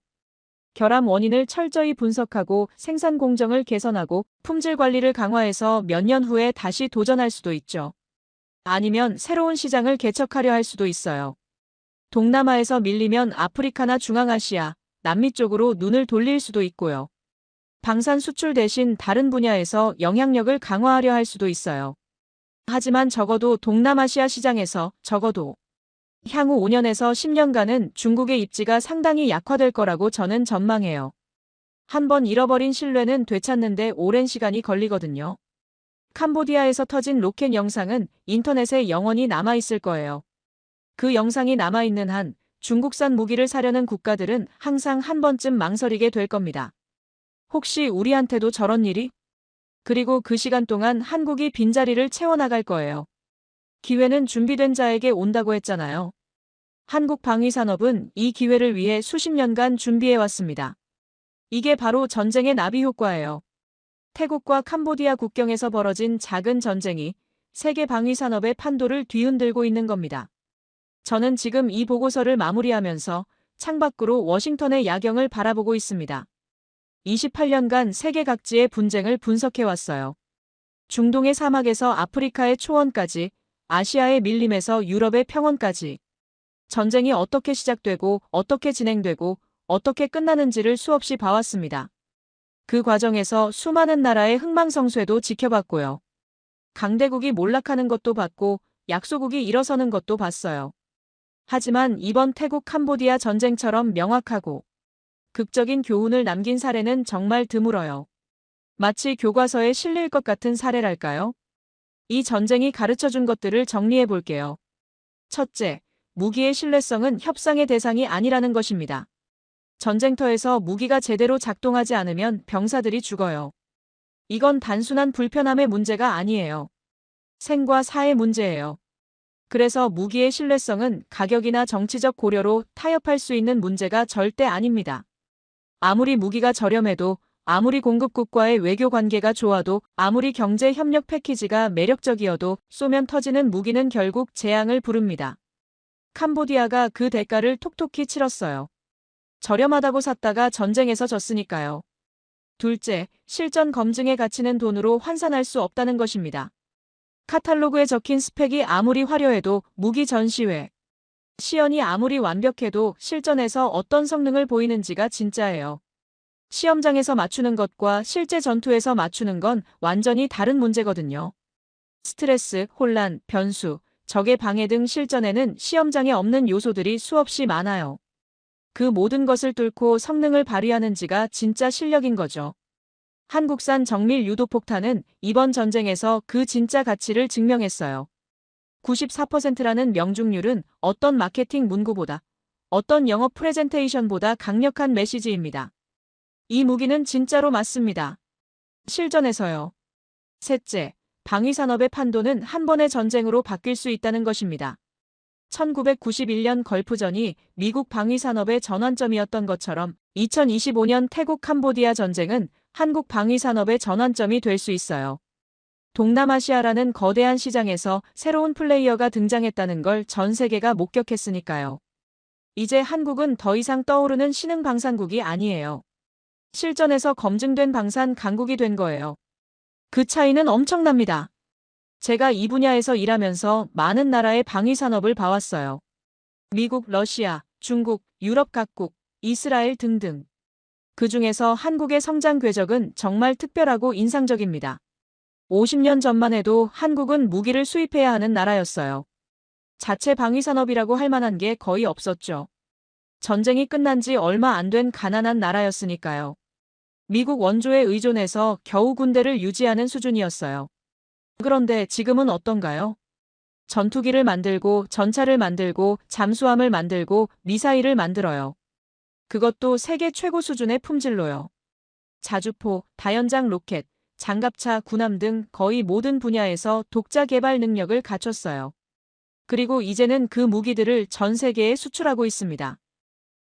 결함 원인을 철저히 분석하고 생산 공정을 개선하고 품질 관리를 강화해서 몇 년 후에 다시 도전할 수도 있죠. 아니면 새로운 시장을 개척하려 할 수도 있어요. 동남아에서 밀리면 아프리카나 중앙아시아, 남미 쪽으로 눈을 돌릴 수도 있고요. 방산 수출 대신 다른 분야에서 영향력을 강화하려 할 수도 있어요. 하지만 적어도 동남아시아 시장에서 적어도 향후 5년에서 10년간은 중국의 입지가 상당히 약화될 거라고 저는 전망해요. 한번 잃어버린 신뢰는 되찾는데 오랜 시간이 걸리거든요. 캄보디아에서 터진 로켓 영상은 인터넷에 영원히 남아있을 거예요. 그 영상이 남아있는 한 중국산 무기를 사려는 국가들은 항상 한 번쯤 망설이게 될 겁니다. 혹시 우리한테도 저런 일이? 그리고 그 시간 동안 한국이 빈자리를 채워나갈 거예요. 기회는 준비된 자에게 온다고 했잖아요. 한국 방위산업은 이 기회를 위해 수십 년간 준비해왔습니다. 이게 바로 전쟁의 나비 효과예요. 태국과 캄보디아 국경에서 벌어진 작은 전쟁이 세계 방위산업의 판도를 뒤흔들고 있는 겁니다. 저는 지금 이 보고서를 마무리하면서 창밖으로 워싱턴의 야경을 바라보고 있습니다. 28년간 세계 각지의 분쟁을 분석해왔어요. 중동의 사막에서 아프리카의 초원까지, 아시아의 밀림에서 유럽의 평원까지. 전쟁이 어떻게 시작되고 어떻게 진행되고 어떻게 끝나는지를 수없이 봐왔습니다. 그 과정에서 수많은 나라의 흥망성쇠도 지켜봤고요. 강대국이 몰락하는 것도 봤고 약소국이 일어서는 것도 봤어요. 하지만 이번 태국 캄보디아 전쟁처럼 명확하고 극적인 교훈을 남긴 사례는 정말 드물어요. 마치 교과서에 실릴 것 같은 사례랄까요? 이 전쟁이 가르쳐준 것들을 정리해 볼게요. 첫째, 무기의 신뢰성은 협상의 대상이 아니라는 것입니다. 전쟁터에서 무기가 제대로 작동하지 않으면 병사들이 죽어요. 이건 단순한 불편함의 문제가 아니에요. 생과 사의 문제예요. 그래서 무기의 신뢰성은 가격이나 정치적 고려로 타협할 수 있는 문제가 절대 아닙니다. 아무리 무기가 저렴해도, 아무리 공급국과의 외교 관계가 좋아도, 아무리 경제 협력 패키지가 매력적이어도 쏘면 터지는 무기는 결국 재앙을 부릅니다. 캄보디아가 그 대가를 톡톡히 치렀어요. 저렴하다고 샀다가 전쟁에서 졌으니까요. 둘째, 실전 검증의 가치는 돈으로 환산할 수 없다는 것입니다. 카탈로그에 적힌 스펙이 아무리 화려해도 무기 전시회, 시연이 아무리 완벽해도 실전에서 어떤 성능을 보이는지가 진짜예요. 시험장에서 맞추는 것과 실제 전투에서 맞추는 건 완전히 다른 문제거든요. 스트레스, 혼란, 변수, 적의 방해 등 실전에는 시험장에 없는 요소들이 수없이 많아요. 그 모든 것을 뚫고 성능을 발휘하는지가 진짜 실력인 거죠. 한국산 정밀 유도폭탄은 이번 전쟁에서 그 진짜 가치를 증명했어요. 94%라는 명중률은 어떤 마케팅 문구보다, 어떤 영업 프레젠테이션보다 강력한 메시지입니다. 이 무기는 진짜로 맞습니다. 실전에서요. 셋째, 방위산업의 판도는 한 번의 전쟁으로 바뀔 수 있다는 것입니다. 1991년 걸프전이 미국 방위산업의 전환점이었던 것처럼 2025년 태국 캄보디아 전쟁은 한국 방위산업의 전환점이 될 수 있어요. 동남아시아라는 거대한 시장에서 새로운 플레이어가 등장했다는 걸 전 세계가 목격했으니까요. 이제 한국은 더 이상 떠오르는 신흥 방산국이 아니에요. 실전에서 검증된 방산 강국이 된 거예요. 그 차이는 엄청납니다. 제가 이 분야에서 일하면서 많은 나라의 방위산업을 봐왔어요. 미국, 러시아, 중국, 유럽 각국, 이스라엘 등등. 그 중에서 한국의 성장 궤적은 정말 특별하고 인상적입니다. 50년 전만 해도 한국은 무기를 수입해야 하는 나라였어요. 자체 방위산업이라고 할 만한 게 거의 없었죠. 전쟁이 끝난 지 얼마 안 된 가난한 나라였으니까요. 미국 원조에 의존해서 겨우 군대를 유지하는 수준이었어요. 그런데 지금은 어떤가요? 전투기를 만들고 전차를 만들고 잠수함을 만들고 미사일을 만들어요. 그것도 세계 최고 수준의 품질로요. 자주포, 다연장 로켓, 장갑차, 군함 등 거의 모든 분야에서 독자 개발 능력을 갖췄어요. 그리고 이제는 그 무기들을 전 세계에 수출하고 있습니다.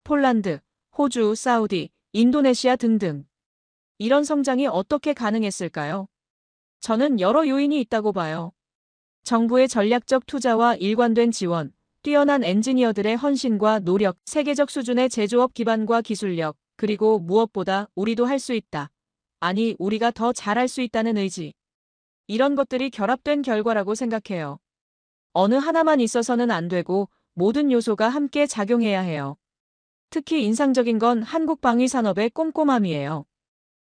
폴란드, 호주, 사우디, 인도네시아 등등. 이런 성장이 어떻게 가능했을까요? 저는 여러 요인이 있다고 봐요. 정부의 전략적 투자와 일관된 지원, 뛰어난 엔지니어들의 헌신과 노력, 세계적 수준의 제조업 기반과 기술력, 그리고 무엇보다 우리도 할 수 있다. 아니, 우리가 더 잘할 수 있다는 의지. 이런 것들이 결합된 결과라고 생각해요. 어느 하나만 있어서는 안 되고 모든 요소가 함께 작용해야 해요. 특히 인상적인 건 한국 방위산업의 꼼꼼함이에요.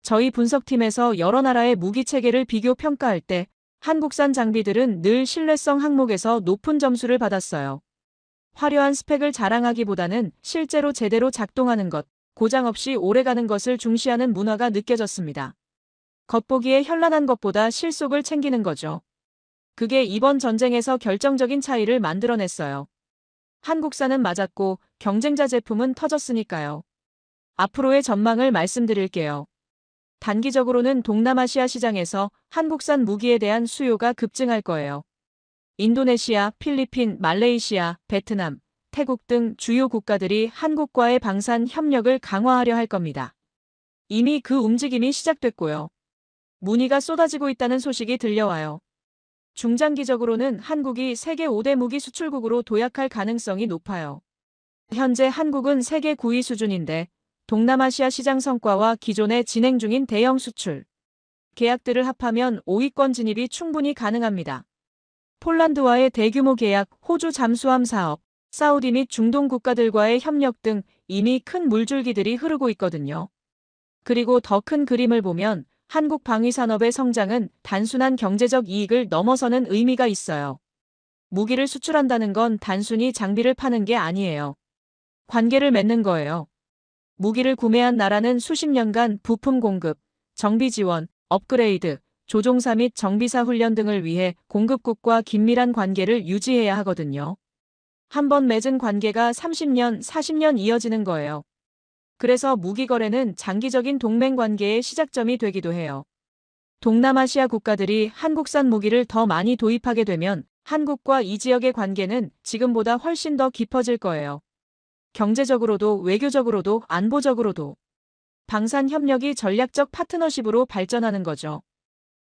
저희 분석팀에서 여러 나라의 무기 체계를 비교 평가할 때 한국산 장비들은 늘 신뢰성 항목에서 높은 점수를 받았어요. 화려한 스펙을 자랑하기보다는 실제로 제대로 작동하는 것, 고장 없이 오래가는 것을 중시하는 문화가 느껴졌습니다. 겉보기에 현란한 것보다 실속을 챙기는 거죠. 그게 이번 전쟁에서 결정적인 차이를 만들어냈어요. 한국산은 맞았고 경쟁자 제품은 터졌으니까요. 앞으로의 전망을 말씀드릴게요. 단기적으로는 동남아시아 시장에서 한국산 무기에 대한 수요가 급증할 거예요. 인도네시아, 필리핀, 말레이시아, 베트남, 태국 등 주요 국가들이 한국과의 방산 협력을 강화하려 할 겁니다. 이미 그 움직임이 시작됐고요. 문의가 쏟아지고 있다는 소식이 들려와요. 중장기적으로는 한국이 세계 5대 무기 수출국으로 도약할 가능성이 높아요. 현재 한국은 세계 9위 수준인데 동남아시아 시장 성과와 기존에 진행 중인 대형 수출 계약들을 합하면 5위권 진입이 충분히 가능합니다. 폴란드와의 대규모 계약, 호주 잠수함 사업, 사우디 및 중동 국가들과의 협력 등 이미 큰 물줄기들이 흐르고 있거든요. 그리고 더 큰 그림을 보면 한국 방위산업의 성장은 단순한 경제적 이익을 넘어서는 의미가 있어요. 무기를 수출한다는 건 단순히 장비를 파는 게 아니에요. 관계를 맺는 거예요. 무기를 구매한 나라는 수십 년간 부품 공급, 정비 지원, 업그레이드, 조종사 및 정비사 훈련 등을 위해 공급국과 긴밀한 관계를 유지해야 하거든요. 한번 맺은 관계가 30년, 40년 이어지는 거예요. 그래서 무기 거래는 장기적인 동맹 관계의 시작점이 되기도 해요. 동남아시아 국가들이 한국산 무기를 더 많이 도입하게 되면 한국과 이 지역의 관계는 지금보다 훨씬 더 깊어질 거예요. 경제적으로도 외교적으로도 안보적으로도. 방산 협력이 전략적 파트너십으로 발전하는 거죠.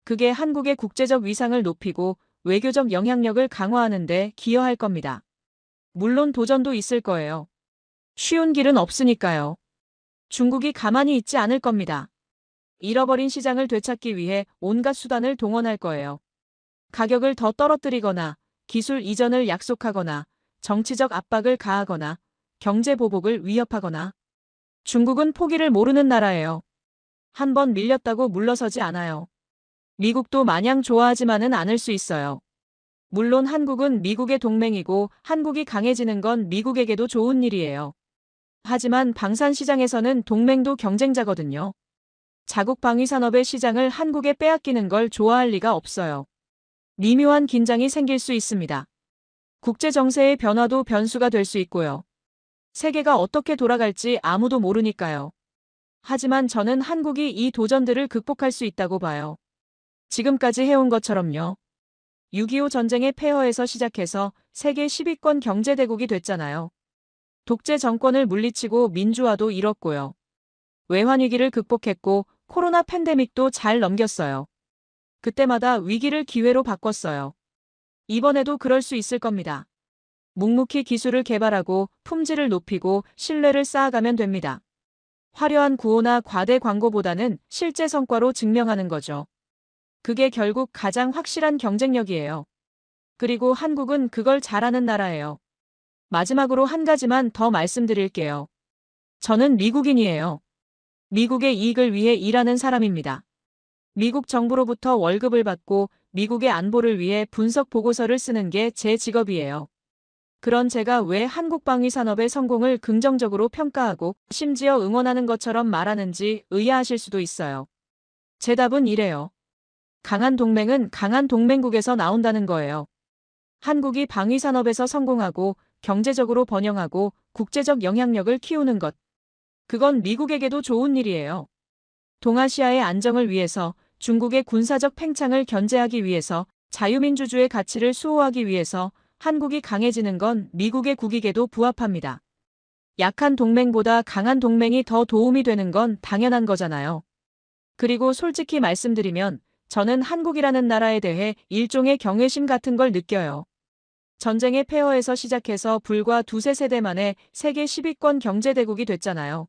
그게 한국의 국제적 위상을 높이고 외교적 영향력을 강화하는 데 기여할 겁니다. 물론 도전도 있을 거예요. 쉬운 길은 없으니까요. 중국이 가만히 있지 않을 겁니다. 잃어버린 시장을 되찾기 위해 온갖 수단을 동원할 거예요. 가격을 더 떨어뜨리거나 기술 이전을 약속하거나 정치적 압박을 가하거나 경제 보복을 위협하거나. 중국은 포기를 모르는 나라예요. 한번 밀렸다고 물러서지 않아요. 미국도 마냥 좋아하지만은 않을 수 있어요. 물론 한국은 미국의 동맹이고 한국이 강해지는 건 미국에게도 좋은 일이에요. 하지만 방산 시장에서는 동맹도 경쟁자거든요. 자국 방위 산업의 시장을 한국에 빼앗기는 걸 좋아할 리가 없어요. 미묘한 긴장이 생길 수 있습니다. 국제 정세의 변화도 변수가 될 수 있고요. 세계가 어떻게 돌아갈지 아무도 모르니까요. 하지만 저는 한국이 이 도전들을 극복할 수 있다고 봐요. 지금까지 해온 것처럼요. 6.25 전쟁의 폐허에서 시작해서 세계 10위권 경제대국이 됐잖아요. 독재 정권을 물리치고 민주화도 이뤘고요. 외환위기를 극복했고 코로나 팬데믹도 잘 넘겼어요. 그때마다 위기를 기회로 바꿨어요. 이번에도 그럴 수 있을 겁니다. 묵묵히 기술을 개발하고 품질을 높이고 신뢰를 쌓아가면 됩니다. 화려한 구호나 과대 광고보다는 실제 성과로 증명하는 거죠. 그게 결국 가장 확실한 경쟁력이에요. 그리고 한국은 그걸 잘하는 나라예요. 마지막으로 한 가지만 더 말씀드릴게요. 저는 미국인이에요. 미국의 이익을 위해 일하는 사람입니다. 미국 정부로부터 월급을 받고 미국의 안보를 위해 분석 보고서를 쓰는 게 제 직업이에요. 그런 제가 왜 한국 방위 산업의 성공을 긍정적으로 평가하고 심지어 응원하는 것처럼 말하는지 의아하실 수도 있어요. 제 답은 이래요. 강한 동맹은 강한 동맹국에서 나온다는 거예요. 한국이 방위 산업에서 성공하고 경제적으로 번영하고 국제적 영향력을 키우는 것. 그건 미국에게도 좋은 일이에요. 동아시아의 안정을 위해서, 중국의 군사적 팽창을 견제하기 위해서, 자유민주주의 가치를 수호하기 위해서 한국이 강해지는 건 미국의 국익에도 부합합니다. 약한 동맹보다 강한 동맹이 더 도움이 되는 건 당연한 거잖아요. 그리고 솔직히 말씀드리면 저는 한국이라는 나라에 대해 일종의 경외심 같은 걸 느껴요. 전쟁의 폐허에서 시작해서 불과 두세 세대 만에 세계 10위권 경제대국이 됐잖아요.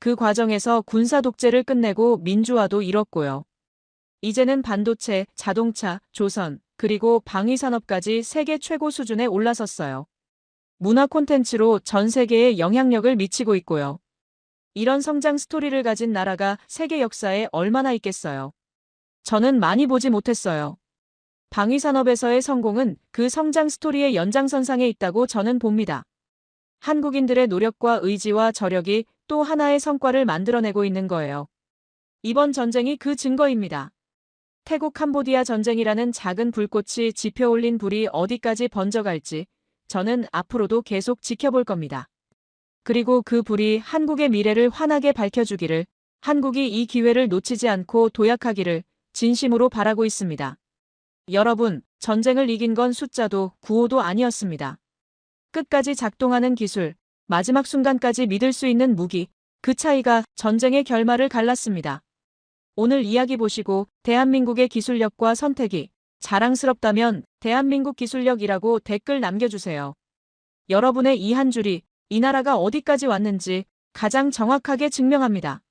그 과정에서 군사 독재를 끝내고 민주화도 이뤘고요. 이제는 반도체, 자동차, 조선, 그리고 방위 산업까지 세계 최고 수준에 올라섰어요. 문화 콘텐츠로 전 세계에 영향력을 미치고 있고요. 이런 성장 스토리를 가진 나라가 세계 역사에 얼마나 있겠어요. 저는 많이 보지 못했어요. 방위 산업에서의 성공은 그 성장 스토리의 연장선상에 있다고 저는 봅니다. 한국인들의 노력과 의지와 저력이 또 하나의 성과를 만들어내고 있는 거예요. 이번 전쟁이 그 증거입니다. 태국 캄보디아 전쟁이라는 작은 불꽃이 지펴올린 불이 어디까지 번져갈지 저는 앞으로도 계속 지켜볼 겁니다. 그리고 그 불이 한국의 미래를 환하게 밝혀주기를, 한국이 이 기회를 놓치지 않고 도약하기를 진심으로 바라고 있습니다. 여러분, 전쟁을 이긴 건 숫자도 구호도 아니었습니다. 끝까지 작동하는 기술, 마지막 순간까지 믿을 수 있는 무기, 그 차이가 전쟁의 결말을 갈랐습니다. 오늘 이야기 보시고 대한민국의 기술력과 선택이 자랑스럽다면 대한민국 기술력이라고 댓글 남겨주세요. 여러분의 이 한 줄이 이 나라가 어디까지 왔는지 가장 정확하게 증명합니다.